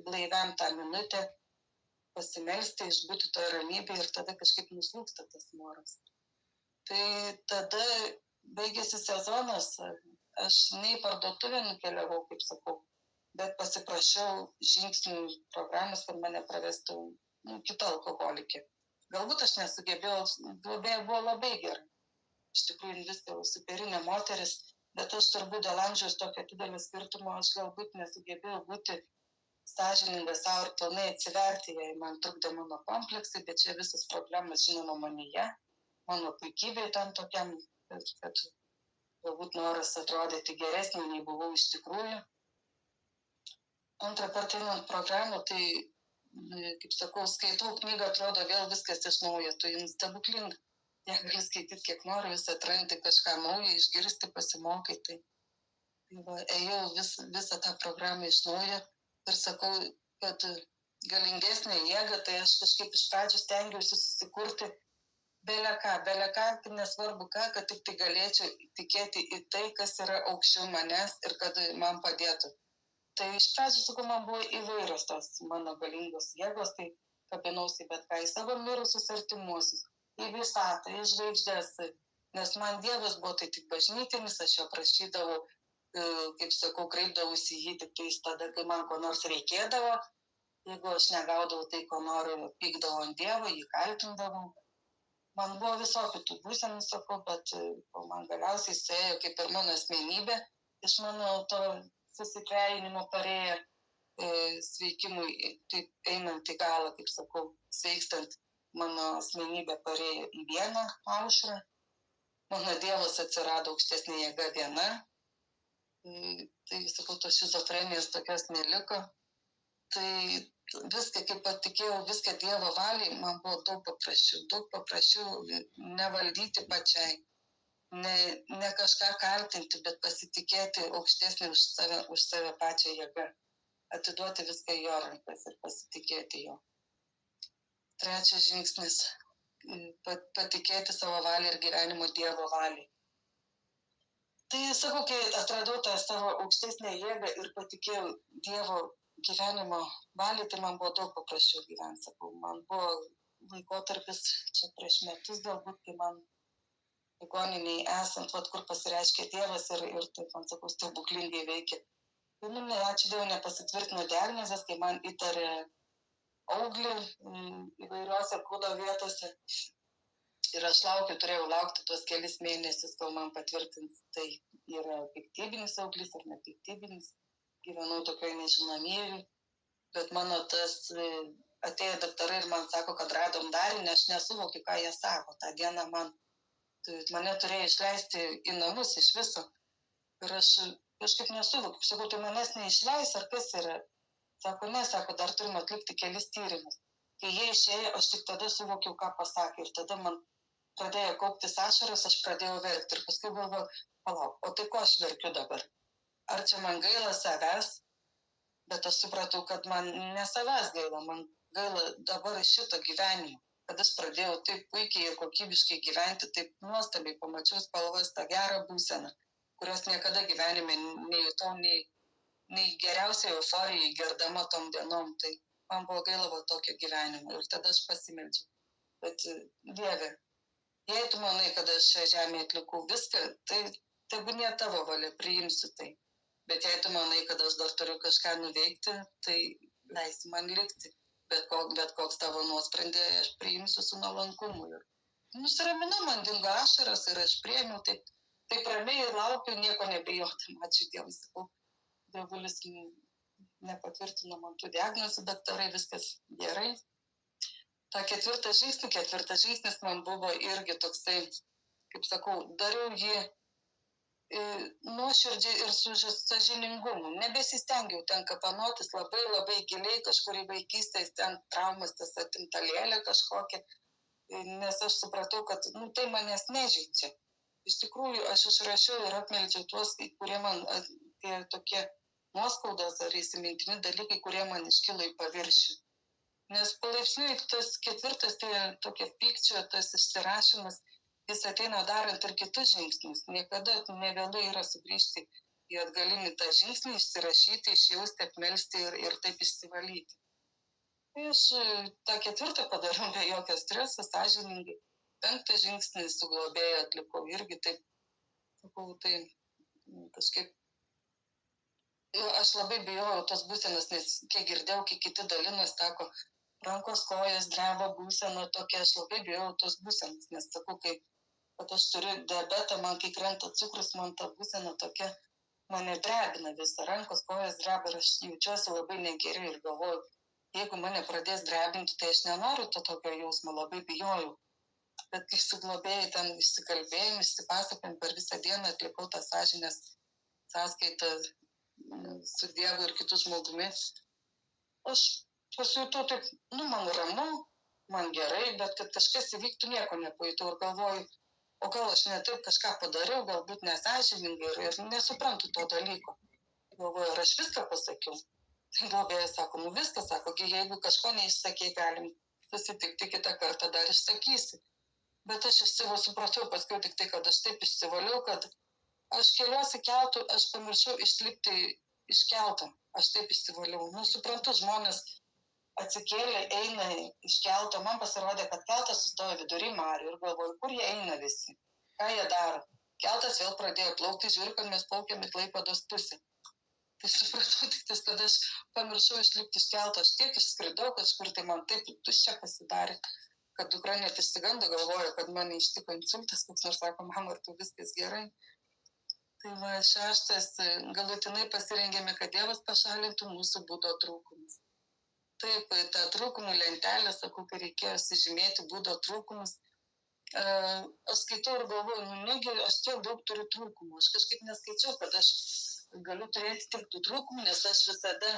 blaiviam tą minutę, pasimelsti, išbūti toje ramybėje ir tada kažkaip nuslūksta tas noras. Tai tada baigėsi sezonas, aš ne į parduotuvę nukeliavau, kaip sakau, bet pasiprašiau žingsnių programos, kad mane pravestų kita alkoholikė. Galbūt aš nesugebėjau, globėja buvo labai gerai. Iš tikrųjų, viską superinė moteris, bet aš turbūt dėl amžiaus tokio didelio skirtumo, aš galbūt nesugebėjau būti sąžininga savo ir pilnai atsiverti, jei man trukdė mano kompleksai, bet čia visas problemas žinoma manyje, mano puikybė tam tokiam, kad galbūt noras atrodyti geresnį, nei buvau iš tikrųjų. Antrą kartą einant programą, tai, kaip sakau, skaitau knygą, atrodo vėl viskas iš naujo, tu jums stebuklinga. Jie gali skaityti, kiek nori, vis atrandi kažką naujo, išgirsti, pasimokai. Tai va, ėjau visą tą programą iš naujo. Ir sakau, kad galingesnė jėga, tai aš kažkaip iš pradžių stengiausi susikurti belę ką, nesvarbu ką, kad tik tai galėčiau tikėti į tai, kas yra aukščiau manęs ir kad man padėtų. Tai iš pradžių, sakau, man buvo įvairios tos mano galingos jėgos, tai kabinausi bet ką į savo mirusius artimuosius, į visatą, į žvaigždės, nes man Dievas buvo tai tik bažnytinis, aš jo prašydavau, kaip sakau, kreipdavausi jį tik tais tada, kai man ko nors reikėdavo. Jeigu aš negaudavau tai, ko noriu, pykdavau ant Dievo, jį kaltindavau. Man buvo visokių tų būsenų, sakau, bet man galiausiai suėjo kaip ir mano asmenybė, iš mano to susitrejinimo parėjo sveikimui, taip einant į galą, kaip sakau, sveikstant, mano asmenybė parėjo į vieną aušrą. Mano Dievas atsirado aukštesnė jėga viena. Tai, sakau, tos šizofrenijos tokios neliko. Tai viską, kaip patikėjau, viską Dievo valiai, man buvo daug paprasčiau nevaldyti pačiai, ne kažką kaltinti, bet pasitikėti aukštesnį už save pačią jėgą, atiduoti viską į jo rankas ir pasitikėti jo. Trečias žingsnis - patikėti savo valią ir gyvenimo Dievo valiai. Tai sakau, kai atradau tą savo aukštesnę jėgą ir patikėjau Dievo gyvenimo valiai, tai man buvo daug paprasčiau gyventi, sakau. Man buvo laikotarpis čia prieš metus galbūt, kai man ligoniniai esant, kur pasireiškė Dievas ir taip, man sakau, stebuklingai veikia. Tai, ačiū Dievui, nepasitvirtino diagnozės, kai man įtarė auglį įvairiuose kūno vietose. Ir aš turėjau laukti tuos kelis mėnesius, kol man patvirtins, tai yra piktybinis auglis ar nepiktybinis. Gyvenau tokioje nežinomybėje, bet mano tas atėjo daktarai ir man sako, kad radom darinį, aš nesuvokiu, ką jie sako. Ta diena mane turėjo išleisti į namus iš viso. Ir aš kažkaip nesuvokiu, sakau, tai manęs neišleis, ar kas yra? Sako, ne, sako, dar turime atlikti kelis tyrimus. Kai jie išėjo, aš tik tada suvokiau, ką pasakė. Ir tada man pradėjo kauptis ašaros, aš pradėjau verkti. Ir paskui galvoju, palauk, o tai ko aš verkiu dabar? ar čia man gaila savęs, bet aš supratau, kad man ne savęs gaila, man gaila dabar šito gyvenimo, kad aš pradėjau taip puikiai ir kokybiškai gyventi, taip nuostabiai pamačiau spalvas, tą gerą būseną, kurios niekada gyvenime nejutau, nei geriausiai euforijai gerdama tom dienom, tai man buvo gaila va tokio gyvenimo ir tada aš pasimeldžiau. Bet Dieve, jei tu manai, kad aš šią žemę atlikau viską, tai tebūnie tavo valia, priimsiu tai. Bet jei tu manai, kad aš dar turiu kažką nuveikti, tai leisi man likti. Bet koks tavo nuosprendė, aš priimsiu su nuolankumu. Ir nusiraminau, man dingo ašaras ir aš priėmiau taip ramiai ir laukiu, nieko nebijodama. Ačiū Dievui, sakau, Dievulis nepatvirtino man tų diagnozių, daktarai, viskas gerai. Ta ketvirtas žingsnis man buvo irgi toksai, kaip sakau, dariau jį nuoširdžiai ir su sąžiningumu. Nebesistengiau ten kapanotis labai, labai giliai, kažkur į vaikystės ten traumas, tas atimtalėlė kažkokia, nes aš supratau, kad tai manęs nežeidžia. Iš tikrųjų, aš išrašiau ir apmeldžiau tuos, kurie man, tie tokie nuoskaudos ar įsimintini dalykai, kurie man iškilo į paviršių. Nes palaipsniui tas ketvirtas, tai tokia pykčio, tas išsirašymas, jis ateina darant ir kitus žingsnius. Niekada nevėlai yra sugrįžti į atgalinį tą žingsnį, išsirašyti, išjausti, apmelsti ir taip išsivalyti. Aš tą ketvirtą padariau be jokio streso, sąžiningai. 5 žingsnį su globėju atlikau irgi taip, sakau, tai kažkaip. Aš labai bijojau tos būsenos, nes kiek girdėjau, kiek kiti dalinos, sako, rankos kojas dreba būsena tokia, aš labai bijojau tos būsenos, nes sakau, kad aš turiu diabetą, man kai krenta cukrus, man ta būsena tokia, mane drebina visą, rankos kojas dreba ir aš jaučiuosi labai negerai ir galvoju, jeigu mane pradės drebinti, tai aš nenoriu to tokio jausmo, labai bijojau. Bet kai su globėjai ten išsikalbėjom, išsipasakojom per visą dieną, atlikau tą sąžinės sąskaitą su Dievu ir kitų žmogumi, aš pasijutau taip, man ramu, man gerai, bet kad kažkas įvyktų, nieko nepajutau ir galvoju, o gal aš ne taip kažką padariau, galbūt nesąžiningai ir nesuprantu to dalyko. Galvoju, ar aš viską pasakiau. Tai globėjas sako, viskas, sako, jeigu kažko neišsakei, galim susitikti kitą kartą, dar išsakysi. Bet aš supratau paskui tik tai, kad aš taip išsivaliau, kad aš keliuosi keltų, aš pamiršau išlipti iš kelto, aš taip išsivaliau. Suprantu, žmonės atsikėlė, eina iš kelto, man pasirodė, kad keltas sustojo vidury marių ir galvoju, kur jie eina visi, ką jie daro. Keltas vėl pradėjo plaukti, žiūriu, kad mes plaukėm į Klaipėdos pusę. Tai supratau tik tas, kad aš pamiršau išlipti iš kelto, aš tiek išskridau, kažkur tai man taip tuščia pasidarė, kad dukra net išsigando, galvojo, kad mane ištiko insultas, koks nors sako, mama, ar tu viskas gerai. Tai va, 6. galutinai pasirengėme, kad Dievas pašalintų mūsų būdo trūkumus. Taip, tą trūkumų lentelę, sakau, kai reikėjo sužymėti būdo trūkumus, aš skaitau ir galvoju, negi aš tiek daug turiu trūkumų. Aš kažkaip neskaičiau, kad aš galiu turėti tik tų trūkumų, nes aš visada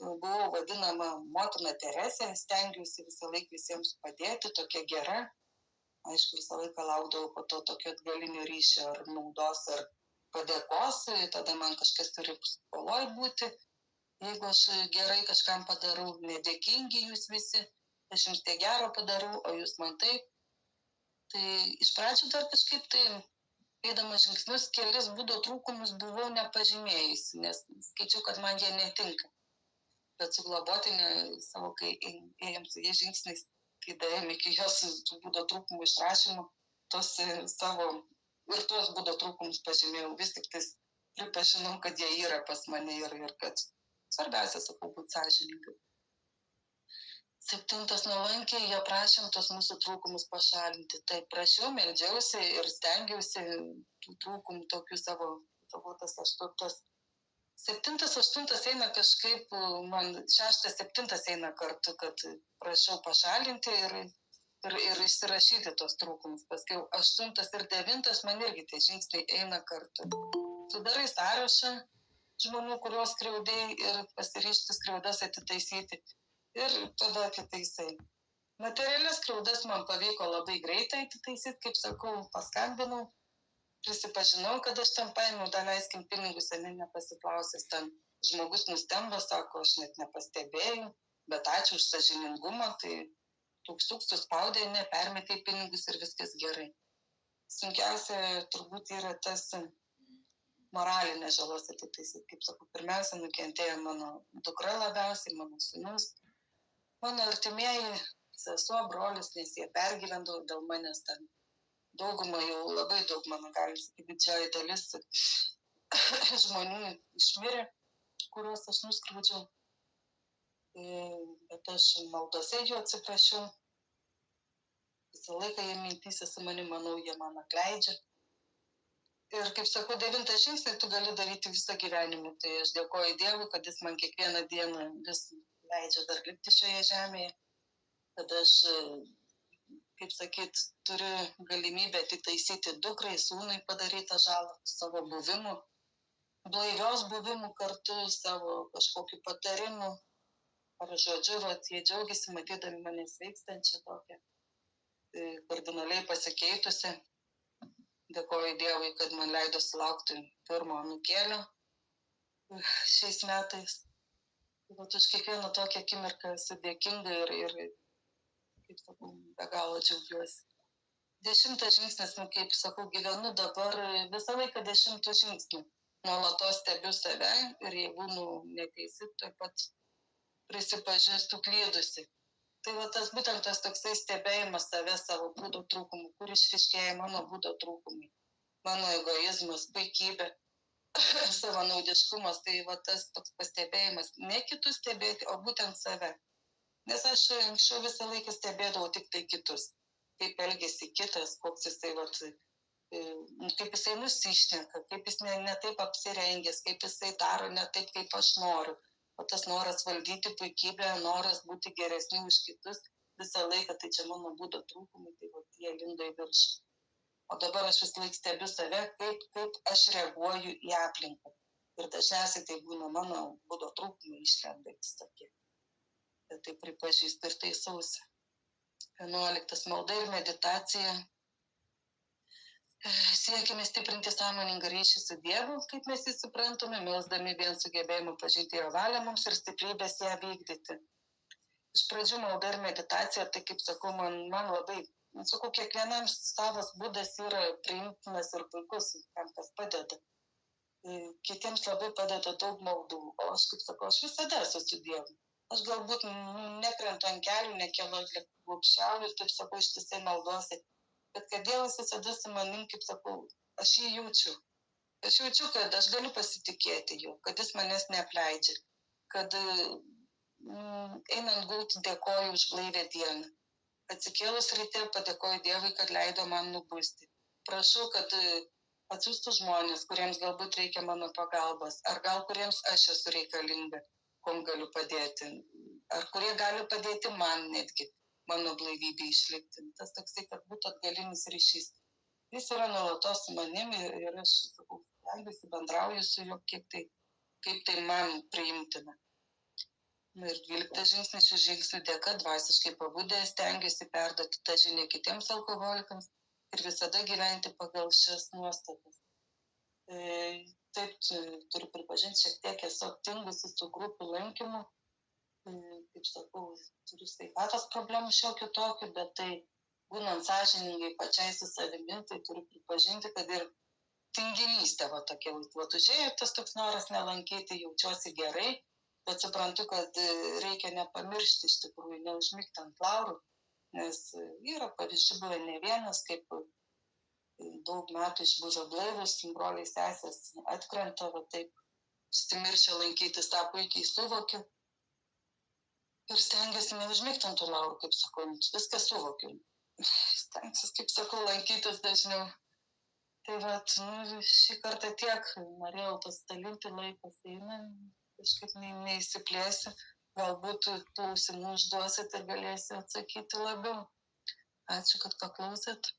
buvau vadinama motina Teresė, stengiausi visą laiką visiems padėti, tokia gera. Aišku, visą laiką laukdavau po to tokio atgalinio ryšio ar naudos ar padėkos, tada man kažkas turi skoloj būti. Jeigu aš gerai kažkam padarau, nedėkingi jūs visi, aš jums tiek gero padarau, o jūs man taip. Tai iš pradžių dar kažkaip tai, eidama žingsnius, kelis būdo trūkumus buvau nepažymėjusi, nes skaičiau, kad man jie netinka. Bet su globotinė savo, kai ėjom su jie žingsniais, kai daėjom iki jos būdo trūkumų išrašymų, tos savo ir tuos būdo trūkumus pažymėjau, vis tik tais pripažinau, kad jie yra pas mane ir kad svarbiausia, sakau, būti sąžiningai. 7. nuolankiai, jie prašėm tos mūsų trūkumus pašalinti. Tai prašiau, meldžiausi ir stengiausi tų trūkumų tokių savo tas 8. 7. 8. eina kažkaip, man 6. 7. eina kartu, kad prašau pašalinti ir išsirašyti tos trūkumus. Paskui 8. ir 9. man irgi tie žingsniai eina kartu. Sudarai sąrašą žmonių, kuriuos skriaudėjai ir pasiryžti skriaudas atitaisyti. Ir tada atitaisai. Materialias skriaudas man pavyko labai greitai atitaisyti, kaip sakau, paskambinau. prisipažinau, kad aš ten paėmiau, daleiskim pinigus, nepasiklausęs ten. Žmogus nustemba, sako, aš net nepastebėjau, bet ačiū už sąžiningumą, tai tūkstuk suspaudė, nepermetė pinigus ir viskas gerai. Sunkiausia turbūt yra tas moralinės žalos atitaisyti. Kaip sakau, pirmiausia, nukentėjo mano dukra labiausiai, mano sūnus, mano artimieji, sesuo, brolis, nes jie pergyvendavo dėl manęs ten. Dauguma jau labai daug, mano gali sakyti, didžioji dalis žmonių išmirė, kuriuos aš nuskriaudžiau. Bet aš maldose jų atsiprašiau. Visą laiką jie mintyse su manim, manau, jie man atleidžia. Ir kaip sakau, 9 žingsnį tu gali daryti visą gyvenimą. Tai aš dėkoju Dievui, kad jis man kiekvieną dieną vis leidžia dar likti šioje žemėje. Kad aš, kaip sakyt, turiu galimybę atitaisyti dukrai, sūnui padarytą žalą, savo buvimu, blaivios buvimu kartu, savo kažkokiu patarimu. Ar žodžiu, jie džiaugiasi matydami mane sveikstančią tokią, kardinaliai pasikeitusi. Dėkoju Dievui, kad man leido sulaukti pirmo anūkėlio šiais metais. Bet už kiekvieną tokią akimirką esu dėkinga ir kaip sakau, be galo džiaugiuosi. 10 žingsnis, kaip sakau, gyvenu dabar visą laiką 10 žingsnių. Nuolatos stebiu save ir jeigu neteisi, taip pat prisipažįstu klydusi. Tai va tas būtent tas toksai stebėjimas save, savo būdo trūkumų, kur išryškėja mano būdo trūkumai, mano egoizmas, puikybė, savanaudiškumas, tai va tas toks pastebėjimas, ne kitus stebėti, o būtent save. Nes aš anksčiau visą laiką stebėdavau tik tai kitus, kaip elgėsi kitas, koks jisai, kaip jisai nusišneka, kaip jis ne taip apsirengęs, kaip jisai daro ne taip, kaip aš noriu. O tas noras valdyti puikybę, noras būti geresniu už kitus visą laiką, tai čia mano būdo trūkumai, tai jie lindo į viršų. O dabar aš vis laik stebiu save, kaip aš reaguoju į aplinką. Ir dažniausiai tai būna mano būdo trūkumai išlendantis tokie. Tai pripažįstu ir taisausi. 11. Malda ir meditacija. Siekime stiprinti sąmoningą ryšį su Dievu, kaip mes jį suprantame, melsdami vien sugebėjimu pažinti jo valią mums ir stiprybės ją vykdyti. Iš pradžių malda ir meditacija, tai kaip sakau, man labai, sakau, kiekvienam savas būdas yra priimtinas ir puikus, kam kas padeda. Kitiems labai padeda daug maldų, o aš, kaip sakau, aš visada esu su Dievu. Aš galbūt nekrentu ant kelių, nekelu glupščiauju ir taip sakau, ištisai maldosi. Bet kad Dievas visada su manim, kaip sakau, aš jį jaučiu. Aš jaučiu, kad aš galiu pasitikėti juo, kad jis manęs neapleidžia, kad einant gulti dėkoju už blaivę dieną. Atsikėlus ryte padėkoju Dievui, kad leido man nubusti. Prašau, kad atsiųstų žmonės, kuriems galbūt reikia mano pagalbos, ar gal kuriems aš esu reikalinga, kom galiu padėti, ar kurie gali padėti man netgi mano blaivybė išlikti. Tas toksai, kad būtų atgalinis ryšys. Jis yra nuolatos su manim ir aš stengiuosi, bendrauju su juo, kaip tai man priimtina. Ir 12 žingsnis šių žingsnių dėka dvasiškai pabudęs stengiuosi perduoti tą žinią kitiems alkoholikams ir visada gyventi pagal šias nuostatas. Taip, turiu pripažinti, šiek tiek esu aptingusi su grupių lankymu. Kaip sakau, turiu sveikatos problemų šiokių tokių, bet tai būnant sąžiningai pačiai su savimi, tai turiu pripažinti, kad ir tinginystė tokia, užėjo tas toks noras nelankyti, jaučiuosi gerai, bet suprantu, kad reikia nepamiršti iš tikrųjų, neužmigti ant laurų, nes yra pavyzdžių buvę ne vienas, kaip daug metų išbūžo blaivus, broliai sesės atkrenta, taip užsimiršę lankytis, tą puikiai suvokiu. Ir stengiuosi neužmigti ant tų laurų, kaip sakau, viską suvokiu. Stengsiuosi, kaip sakau, lankytis dažniau. Tai šį kartą tiek norėjau pasidalinti, laikas eina, kažkaip neįsiplėsiu. Galbūt klausimų užduosit ir galėsiu atsakyti labiau. Ačiū, kad paklausėt.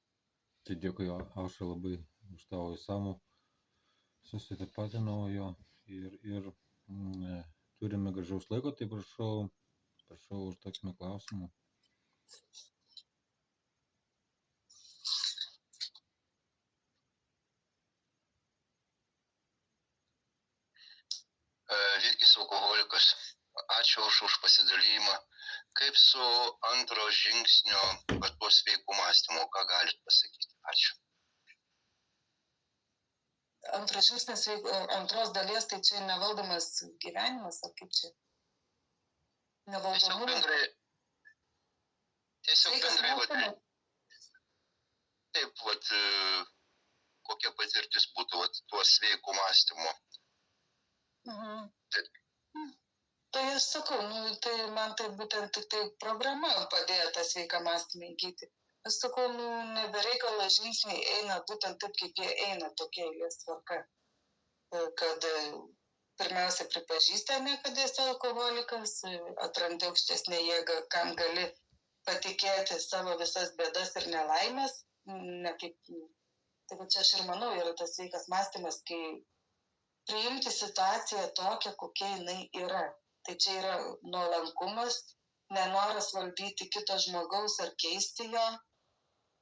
Tai dėkui, Aušra, labai už tavo įsamų susitapatinau jo ir turime gražaus laiko, tai prašau užduokime klausimų. Virgis alkoholikas. Ačiū už pasidalijimą. Kaip su antro žingsnio, tuo sveiku mąstymu, ką galit pasakyti? Ačiū. Antras žingsnis, antros dalies, tai čia nevaldomas gyvenimas, ar kaip čia? Nevaldomumas. Tiesiog bendrai, taip, kokia patirtis būtų tuo sveiku mąstymu. Tai aš sakau, tai man tai būtent tik tai programa padėjo tą sveiką mąstymą įgyti. Aš sakau, nebereikalo žingsniai eina būtent taip, kaip jie eina, tokia eilės tvarka. Kad pirmiausia pripažįsta, kad esi alkoholikas, atrandi aukštesnę jėgą, kam gali patikėti savo visas bėdas ir nelaimės. Tai čia aš ir manau, yra tas sveikas mąstymas, kai priimti situaciją tokią, kokia jinai yra. Tai čia yra nuolankumas, nenoras valdyti kito žmogaus ar keisti jo.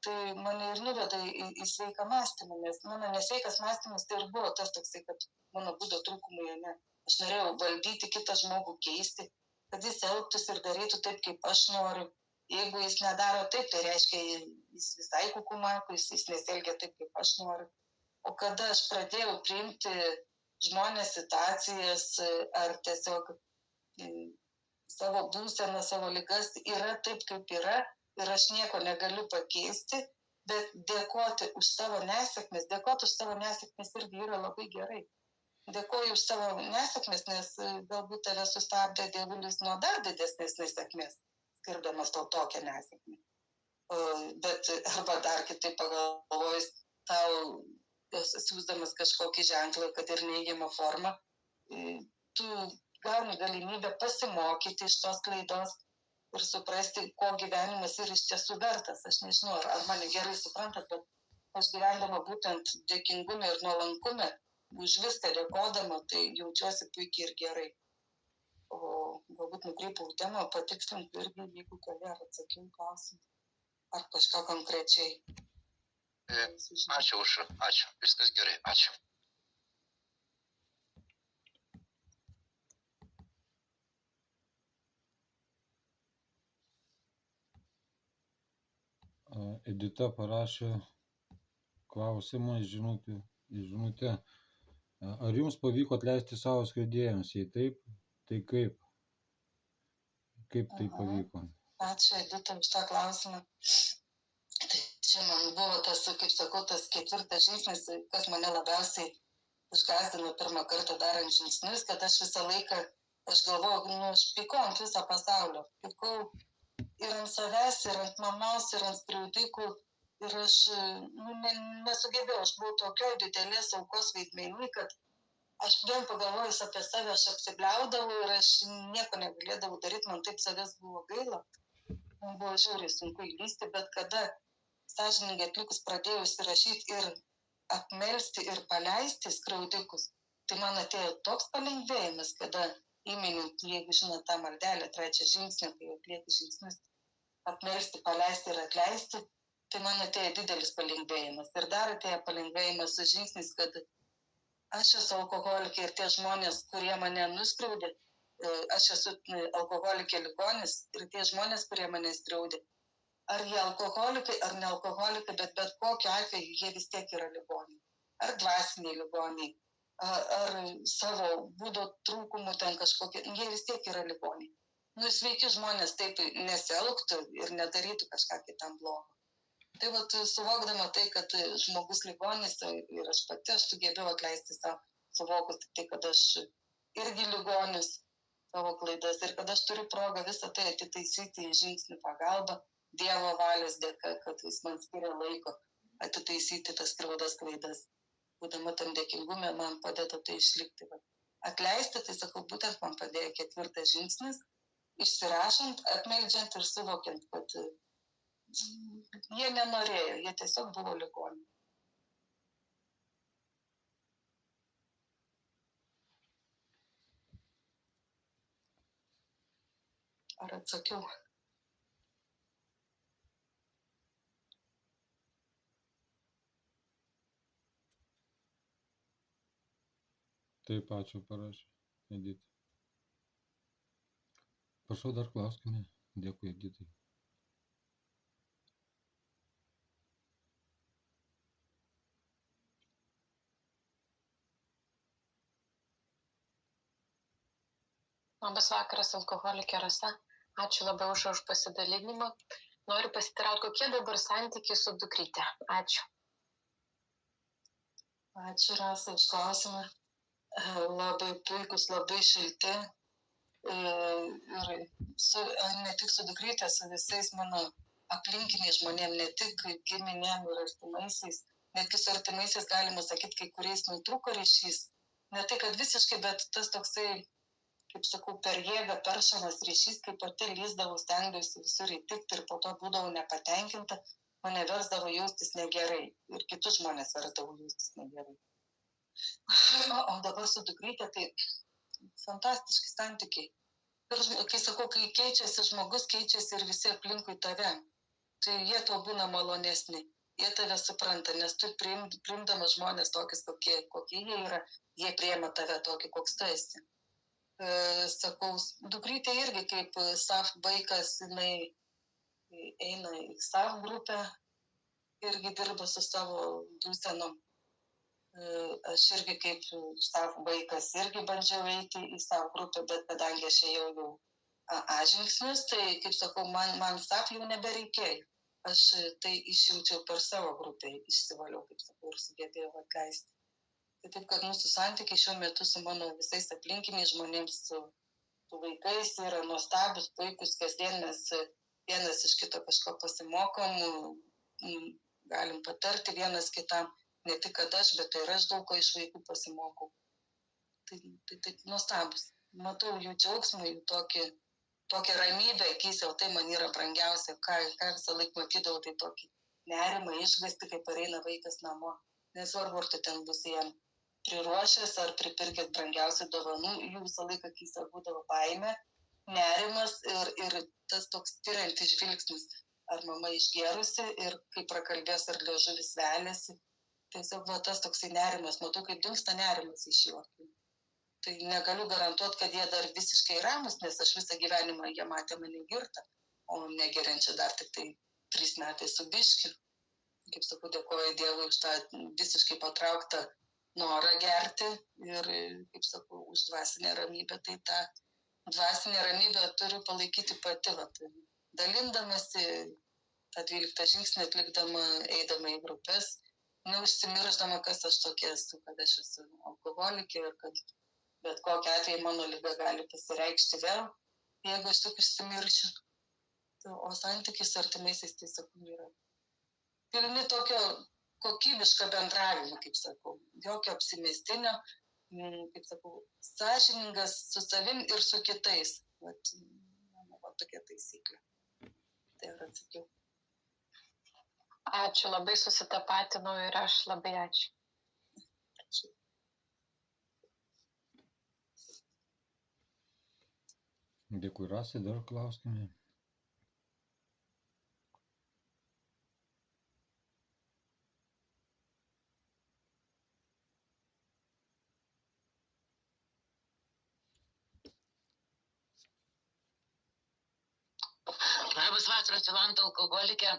Tai mane ir nuveda į sveiką mąstymą, nes mano nesveikas mąstymas tai ir buvo tas toksai, kad mano būdo trūkumai, ne. Aš norėjau valdyti kitą žmogų, keisti, kad jis elgtųsi ir darytų taip, kaip aš noriu. Jeigu jis nedaro taip, tai reiškia, jis visai kukumako, jis nesielgia taip, kaip aš noriu. O kada aš pradėjau priimti žmonės, situacijas ar tiesiog savo būseną, savo ligas, yra taip, kaip yra ir aš nieko negaliu pakeisti, bet dėkoti už savo nesėkmes, irgi yra labai gerai. Dėkoju už savo nesėkmes, nes galbūt tave sustabdė dievulis nuo dar didesnės nesėkmės, skirdamas tau tokią nesėkmę. Bet arba dar kitaip pagalvojus, tau siūsdamas kažkokį ženklą, kad ir neigiamą formą, tu gauni galimybę pasimokyti iš tos klaidos ir suprasti, ko gyvenimas yra iš tiesų vertas. Aš nežinau, ar mane gerai suprantat, bet aš gyvendama būtent dėkingume ir nuolankume, už viską dėkodama, tai jaučiuosi puikiai ir gerai. O galbūt nukreipiau temą, patikslinti irgi, jeigu gali, ar atsakiau klausimą, ar kažką konkrečiai. Ačiū, viskas gerai, ačiū. Edita parašė klausimą žinutę. Ar jums pavyko atleisti savo skriaudėjams? Jei taip, tai kaip? Kaip tai pavyko? Ačiū, Edita, už tą klausimą. Tai čia man buvo tas, kaip sakau, tas ketvirtas žingsnis, kas mane labiausiai išgąsdino pirmą kartą darant žingsnius, kad aš visą laiką, aš galvoju, aš pykau ant viso pasaulio. Pykau ir ant savęs, ir ant mamos, ir ant skriaudikų. Ir aš nesugebėjau, aš buvau tokioj didelės aukos vaidmenį, kad aš vien pagalvojus apie save, aš apsibliaudavau ir aš nieko negalėdavau daryti, man taip savęs buvo gaila. Man buvo žiauriai sunku įlysti, bet kada sąžiningai atlikus pradėjau įsirašyti ir apmelsti ir paleisti skriaudikus, tai man atėjo toks palengvėjimas, kada įminint, jeigu žinot tą maldelę, trečią žingsnį, kai atlieki žingsnius, apmelsti, paleisti ir atleisti, tai man atėjo didelis palengvėjimas. Ir dar atėjo palengvėjimas su žingsnis, kad aš esu alkoholikė ir tie žmonės, kurie mane nuskriaudė, aš esu alkoholikė ligonis ir tie žmonės, kurie mane skriaudė, ar jie alkoholikai, ar ne alkoholikai, bet kokiu atveju jie vis tiek yra ligoniai. Ar dvasiniai ligoniai, ar savo būdo trūkumų ten kažkokie, jie vis tiek yra ligoniai. Sveiki žmonės taip nesielgtų ir nedarytų kažką kitam blogo. Tai vat, suvokdama tai, kad žmogus ligonis ir aš pati, aš sugebėjau atleisti savo, suvokus tai, kad aš irgi ligonis savo klaidas ir kad aš turiu progą visą tai atitaisyti į žingsnių pagalbą, Dievo valios dėka, kad jis man skiria laiko atitaisyti tas skriaudas klaidas. Būdama tam dėkingume, man padeda tai išlikti. Atleisti, tai sakau, būtent man padėjo ketvirtas žingsnis, išsirašant, atmeldžiant ir suvokiant, kad jie nenorėjo, jie tiesiog buvo ligoniai. Ar atsakiau? Taip, ačiū parašė. Edita. Prašau, dar klauskime. Dėkui, Editai. Labas vakaras, alkoholikė Rasa. Ačiū labai už pasidalinimą. Noriu pasitirauti, kokie dabar santykiai su dukryte. Ačiū. Ačiū, Rasa, už klausimą. Labai puikus, labai šilti. Ir ne tik su dukryte, su visais mano aplinkiniais žmonėm, ne tik giminėm ir artimaisiais. Netgi su artimaisiais galima sakyti, kai kuriais nutrūko ryšys. Ne tai, kad visiškai, bet tas toksai, kaip sakau, per jėgą peršamas ryšys, kai pati lyzdavau, stengiausi visur įtikti ir po to būdavau nepatenkinta, mane versdavo jaustis negerai ir kitus žmonės versdavo jaustis negerai. O dabar su dukryte, tai fantastiški santykiai. Ir kai sakau, kai keičiasi žmogus, keičiasi ir visi aplinkui tave. Tai jie tau būna malonesni, jie tave supranta, nes tu priimdamas žmonės tokius, kokie jie yra, jie priima tave tokį, koks tu esi. Sakau, dukrytė irgi kaip SAF vaikas, jinai eina į SAF grupę, irgi dirba su savo būsenom. Aš irgi kaip SAF vaikas irgi bandžiau eiti į SAF grupę, bet kadangi aš ėjau jau A žingsnius, tai, kaip sakau, man SAF jau nebereikėjo. Aš tai išjaučiau per savo grupę, išsivaliau, kaip sakau, ir sugebėjau atleisti. Tai taip, kad mūsų santykiai šiuo metu su mano visais aplinkiniais žmonėms, su vaikais yra nuostabus, puikus, kasdien mes vienas iš kito kažko pasimokom, galim patarti vienas kitam. Ne tik kad aš, bet ir aš daug ko iš vaikų pasimokau. Tai nuostabus. Matau jų džiaugsmą, jų tokią ramybę akise, o tai man yra brangiausia. Ką visą laiką matydavau, tai tokį nerimą, išgąstį, kai pareina vaikas namo. Nesvarbu, ar tu ten būsi jam priruošęs, ar pripirkęs brangiausių dovanų, jų visą laiką akise būdavo baimė, nerimas ir tas toks tiriantis žvilgsnis. Ar mama išgėrusi ir kai prakalbės, ar liežuvis veliasi. Tiesiog buvo tas toksai nerimas, matau, kaip dingsta nerimas iš jų akių. Tai negaliu garantuoti, kad jie dar visiškai ramus, nes aš visą gyvenimą jie matė mane girtą, o negeriančią dar tik tai 3 metai su biškiu. Kaip sakau, dėkoju Dievui už tą visiškai patrauktą norą gerti ir, kaip sakau, už dvasinę ramybę. Tai tą dvasinę ramybę turiu palaikyti pati, dalindamasi tą 12 žingsnį atlikdama, eidama į grupės, neužsimirždama, kas aš tokia esu, kad aš esu alkoholikė ir kad bet kokia atveju mano liga gali pasireikšti vėl, jeigu aš tik užsimiršiu. O santykis su artimaisiais, tai sakau, yra pilni tokio kokybiško bendravimo, kaip sakau, jokio apsimestinio, kaip sakau, sąžiningas su savim ir su kitais. Mano tokia taisyklė. Tai ir atsakiau. Ačiū, labai susitapatinu ir aš labai ačiū. Ačiū. Dėkui, Rasai, dar klauskime. Labas vakaras, Jolanta, alkoholikė.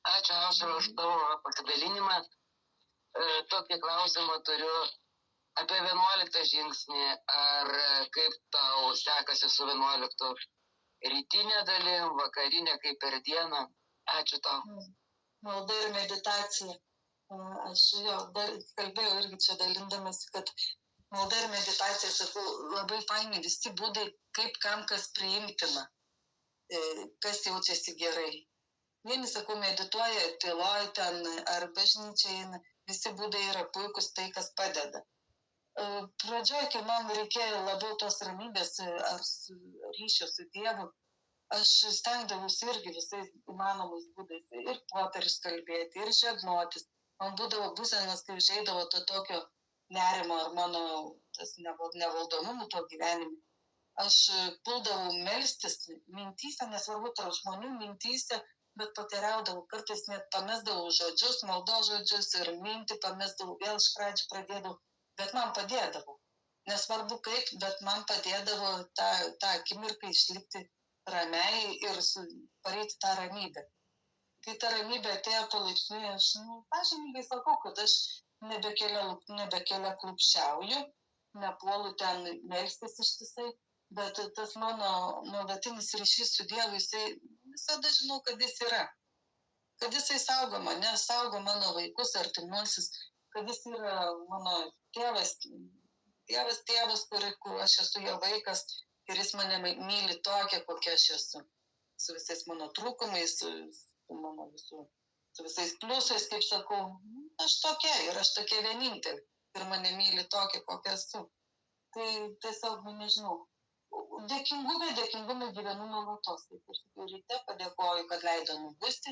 Ačiū, Aušra, už tavo pasidalinimą. Tokį klausimą turiu apie 11 žingsnį. Ar kaip tau sekasi su 11 rytinė dalim, vakarinė kaip per dieną? Ačiū tau. Malda ir meditacija. Aš kalbėjau irgi čia dalindamasi, kad malda ir meditacija, sakau, labai faini visi būdai, kaip kam kas priimtina, kas jaučiasi gerai. Vieni, sakau, medituoja, tyloj ten ar bažnyčiai, visi būdai yra puikus, tai kas padeda. Pradžioj, kai man reikėjo labiau tos ramybės ar ryšio su Dievu, aš stengdavausi irgi visais įmanomais būdais ir poterius kalbėti, ir žegnotis. Man būdavo būsenas, kai užeidavo to tokio nerimo ar mano tas nevaldomumų to gyvenime. Aš puldavau melstis mintyse, nesvarbu tarp žmonių mintyse, bet pateriaudavau, kartais net pamesdavau žodžius, maldos žodžius ir mintį pamesdavau, vėl iš pradžių pradėdavau, bet man padėdavo. nesvarbu kaip, bet man padėdavo tą akimirką išlikti ramiai ir pareiti tą ramybę. Kai ta ramybė atėjo palaipsniui, aš sąžiningai sakau, kad aš nebekelia klupščiauju, nepuolu ten melstis ištisai, bet tas mano nuolatinis ryšys su Dievu, jisai visada žinau, kad jis yra. Kad jisai saugo mane, saugo mano vaikus, artimuosius, kad jis yra mano tėvas, kur aš esu jo vaikas ir jis mane myli tokia, kokia aš esu. Su visais mano trūkumais, su visais pliusais, kaip sakau, aš tokia ir aš tokia vienintelė ir mane myli tokia, kokia esu. Tai tiesiog, nežinau, dėkingumai gyvenu nuolatos. Ir ryte padėkoju, kad leido nubusti,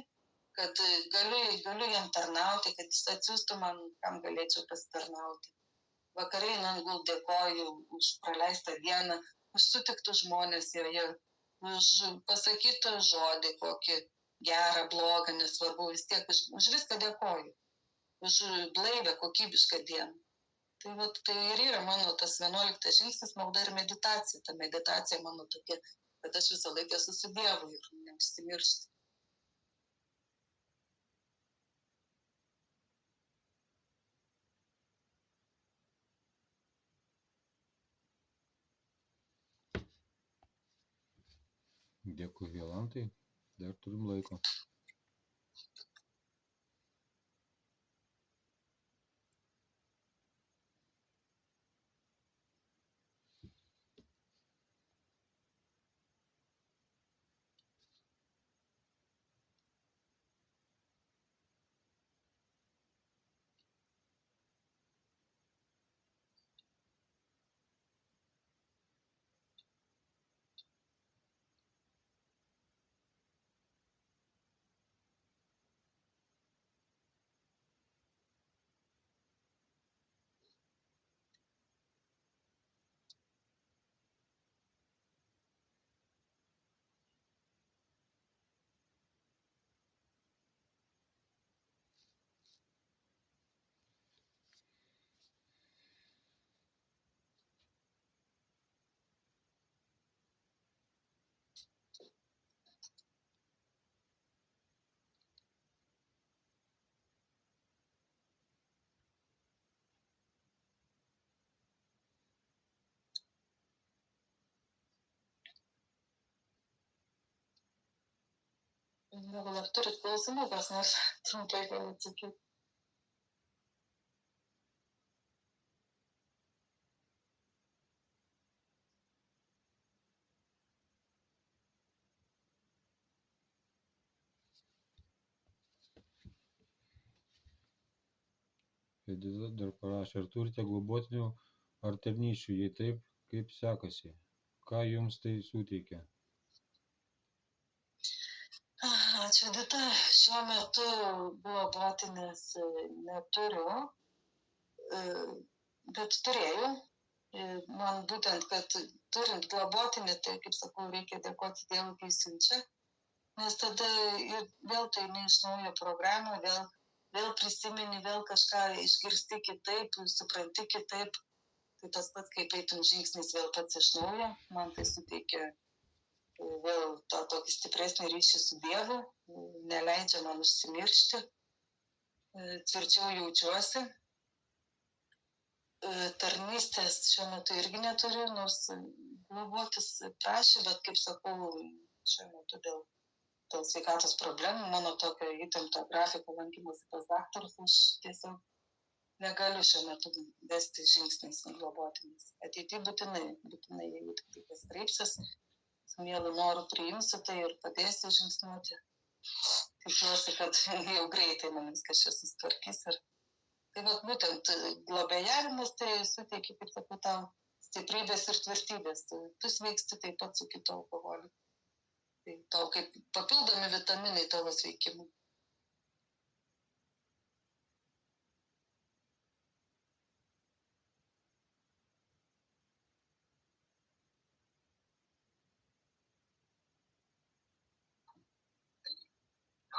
kad galiu jam tarnauti, kad jis atsiųstų man, kam galėčiau pasitarnauti. Vakarai gul dėkoju už praleistą dieną, už sutiktus žmonės joje, už pasakytą žodį, kokį gerą, blogą, nesvarbu, vis tiek už viską dėkoju, už blaivę, kokybišką dieną. Tai ir yra mano tas 11 žingsnis, malda ir meditacija. Ta meditacija mano tokia, kad aš visą laiką esu su Dievu ir neužsimiršti. Dėkui, Jolantai. Dar turim laiko. Gal ar turit klausimų, kas nors trumpai gal atsakyti? Edita dar parašė, ar turite globotinių ar tarnysčių, jei taip, kaip sekasi? Ką jums tai suteikia? Ačiū, Edita. Šiuo metu globotinės neturiu, bet turėjau. Man būtent, kad turint globotinį, tai, kaip sakau, reikia dėkoti Dievui, kai siunčia, nes tada ir vėl tai ne iš naujo programą, vėl prisimeni, vėl kažką išgirsti kitaip, supranti kitaip. Tai tas pats, kaip eitum žingsnis vėl pats iš naujo, man tai suteikia vėl tą tokį stipresnį ryšį su Dievu, neleidžia man užsimiršti, tvirčiau jaučiuosi. Tarnystės šiuo metu irgi neturiu, nors globotis prašė, bet kaip sakau, šiuo metu dėl sveikatos problemų, mano tokio įtempto grafiko lankymosi pas daktarus, aš tiesiog negaliu šiuo metu vesti žingsniais globotinis. Ateityje būtinai, jeigu tik tai kas kreipsis, su mielu noru priimsiu tai ir padėsiu žingsniuoti. Tikiuosi, kad jau greitai man viskas čia susitvarkys. Tai vat būtent globėjavimas tai suteikia, kaip sakau, tau stiprybės ir tvirtybės. Tu sveiksti taip pat su kitu alkoholiu. Tai tau kaip papildomi vitaminai tavo sveikimui.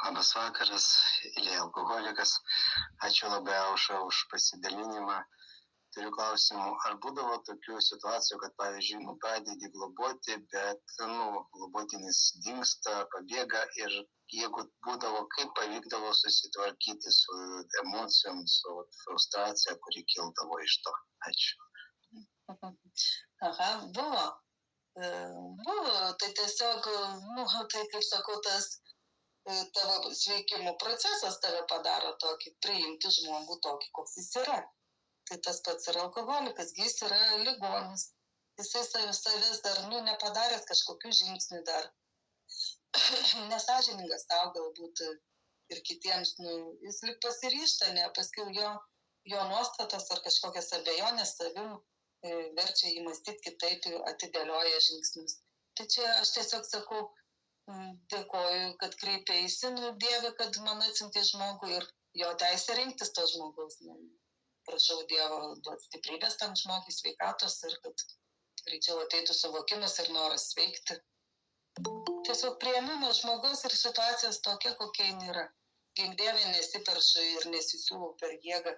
Labas vakaras, Ilija alkoholikas. Ačiū labai, Aušra, už pasidalinimą. turiu klausimų, ar būdavo tokių situacijų, kad, pavyzdžiui, pradedi globoti, bet, globotinis dingsta, pabėga ir jeigu būdavo, kaip pavykdavo susitvarkyti su emocijom, su frustracija, kuri kildavo iš to. Ačiū. Aha, buvo. Tai tiesiog, tai kaip sakau, tas tavo sveikimo procesas tave padaro tokį, priimti žmogų tokį, koks jis yra. Tai tas pats yra alkoholikas, jis yra ligonis. Jisai savęs dar, nepadaręs kažkokių žingsnių dar. Nesažiningas tau galbūt ir kitiems, jis lyg pasiryšta, ne, paskui jo nuostatos ar kažkokias abejonės savim verčia jį mąstyti kitaip, atidėlioja žingsnius. Tai čia aš tiesiog sakau, dėkoju, kad kreipėsi, Dieve, kad man atsiuntė žmogų ir jo teisė rinktis to žmogaus. Prašau Dievo duoti stiprybės tam žmogui, sveikatos ir kad greičiau ateitų suvokimas ir noras sveikti. Tiesiog priėmimas žmogaus ir situacijos tokia, kokia jin yra. Gink Dieve, nesiperšu ir nesisiūlau per jėgą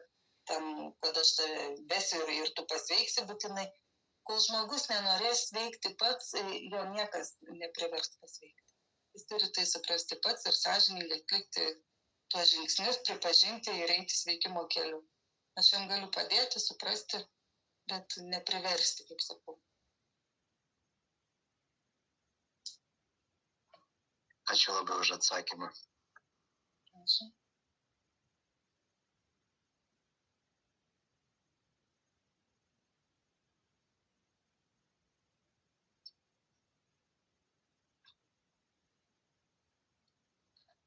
tam, kad aš tave vesiu ir tu pasveiksi būtinai. Kol žmogus nenorės sveikti pats, jo niekas neprivers pasveikti. Jis turi tai suprasti pats ir sąžiningai atlikti tuos žingsnius, pripažinti ir eiti sveikimo keliu. Aš jam galiu padėti, suprasti, bet nepriversti, kaip sakau. Ačiū labai už atsakymą. Ačiū.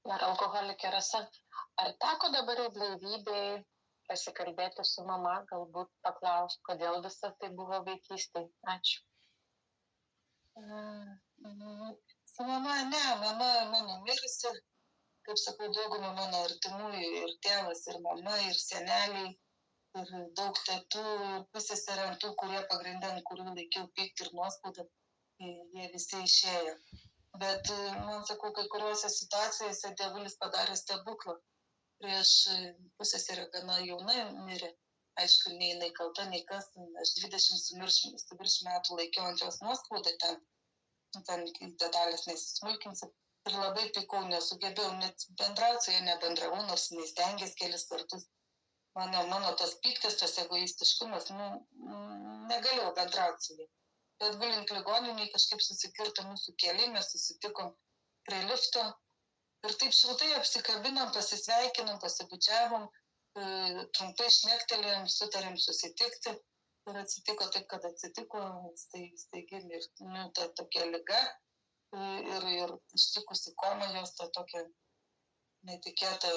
Dar alkoholikė Rasa, ar teko dabar jau blaivybėj pasikalbėti su mama, galbūt paklausti, kodėl visą tai buvo vaikystėje? Ačiū. Su mama, ne, mama mano mirusi, kaip sakau, daugumą mano artimųjų ir tėvas, ir mama, ir seneliai, ir daug tėtų, ir pusėserentų, kurie pagrindin, kurių laikiau pyktį ir nuoskaudą, jie visi išėjo. Bet, man sakau, kai kuriuose situacijose dievulis padarė stebuklą. Prieš pusėserę gana jaunai mirė. Aišku, nei jinai kalta, nei kas. Aš 20 su virš metų laikiau ant jos nuoskaudą ten detalės nesismulkinsiu. Ir labai pykau, nesugebėjau net bendrauti su ja, nebendravau, nors jinai stengės kelis kartus. Mano tas pyktis, tas egoistiškumas, negalėjau bendrauti su ja. Bet gulint ligoniniai kažkaip susikirto mūsų keliai, mes susitikom prie lifto ir taip šiltai apsikabinom, pasisveikinom, pasibučiavom, trumpai šnektelėjom, sutarėm susitikti ir atsitiko taip, kad atsitiko staigi ta tokia liga ir ištikusi koma jos, ta tokia netikėta,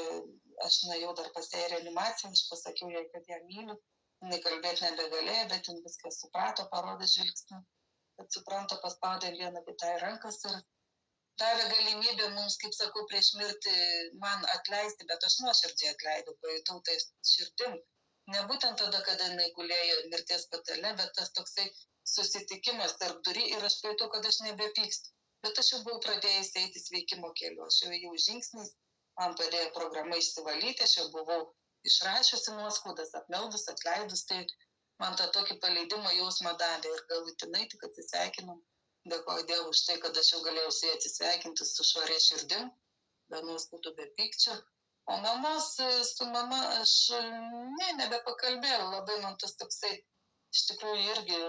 aš nuėjau dar pas ją į reanimaciją, aš pasakiau jai, kad ją myliu. Jinai kalbėti nebegalėjo, bet jin viską suprato, parodė žvilgsnį, kad supranta, paspaudė vieną kitai rankas ir davė galimybę mums, kaip sakau, prieš mirtį man atleisti, bet aš nuoširdžiai atleidau, pajutau tai širdim. Ne būtent tada, kada jinai gulėjo mirties patale, bet tas toksai susitikimas tarp durį ir aš pajutau, kad aš nebepykstu. Bet aš jau buvau pradėjęs eiti sveikimo keliu, aš jau ėjau žingsniais, man padėjo programa išsivalyti, aš jau buvau išrašiusi nuoskaudas, apmeldus, atleidus, tai man tą tokį paleidimo jausmą davė ir galutinai tik atsisveikinom. Dėkoju Dievui už tai, kad aš jau galėjau su jie atsisveikinti su švaria širdim, be nuoskaudų, be pykčio. O su mama aš nebepakalbėjau, labai man tas toksai, iš tikrųjų irgi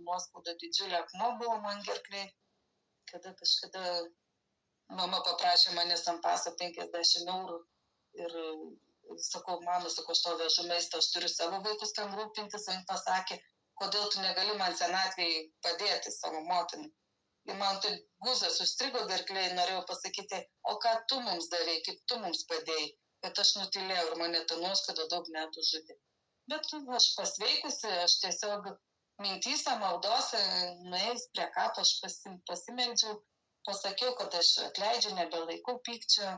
nuoskauda didžiulė akmuo buvo man gerklėj, kada kažkada mama paprašė manęs ant paso 50 eurų ir sakau, mama, sakau, aš tau vežu maistą, aš turiu savo vaikus kam rūpintis, o jin pasakė, kodėl tu negali man senatvėje padėti savo motinai. Ir man tai guzas užstrigo gerklėje, norėjau pasakyti, o ką tu mums davėjai, kaip tu mums padėjai, bet aš nutylėjau ir mane ta nuoskauda daug metų žudė. Bet aš pasveikusi, aš tiesiog mintyse, maldose, nuėjus prie kapo, aš pasimeldžiau, pasakiau, kad aš atleidžiu, nebelaikau pykčio,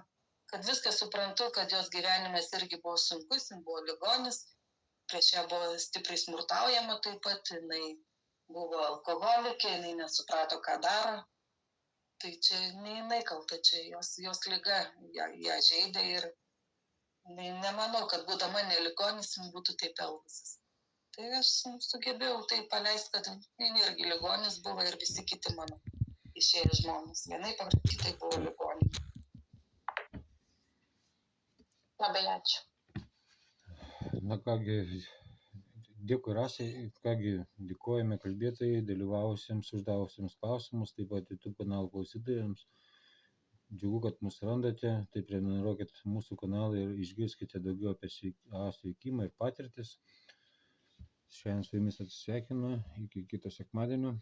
kad viską suprantu, kad jos gyvenimas irgi buvo sunkus, jin buvo ligonis, prieš ją buvo stipriai smurtaujama taip pat, jinai buvo alkoholikė, jinai nesuprato, ką daro. Tai čia ne jinai kalta, čia jos liga ją žeidė ir nemanau, kad būdama neligonis, jin būtų taip elgusis. Tai aš sugebėjau tai paleisti, kad jin irgi ligonis buvo ir visi kiti mano išėję žmonės. Vienaip ar kitaip buvo ligoniai. Labai ačiū. Na kągi, dėkui Rasai, kągi, dėkojame kalbėtojai, dalyvavusiems, uždavusiems klausimus, taip pat YouTube kanalų klausytojams. Džiugu, kad mus randate, tai prenumeruokit mūsų kanalą ir išgirskite daugiau apie sveikimą ir patirtis. Šiandien su jumis atsisveikinu, iki kito sekmadienio.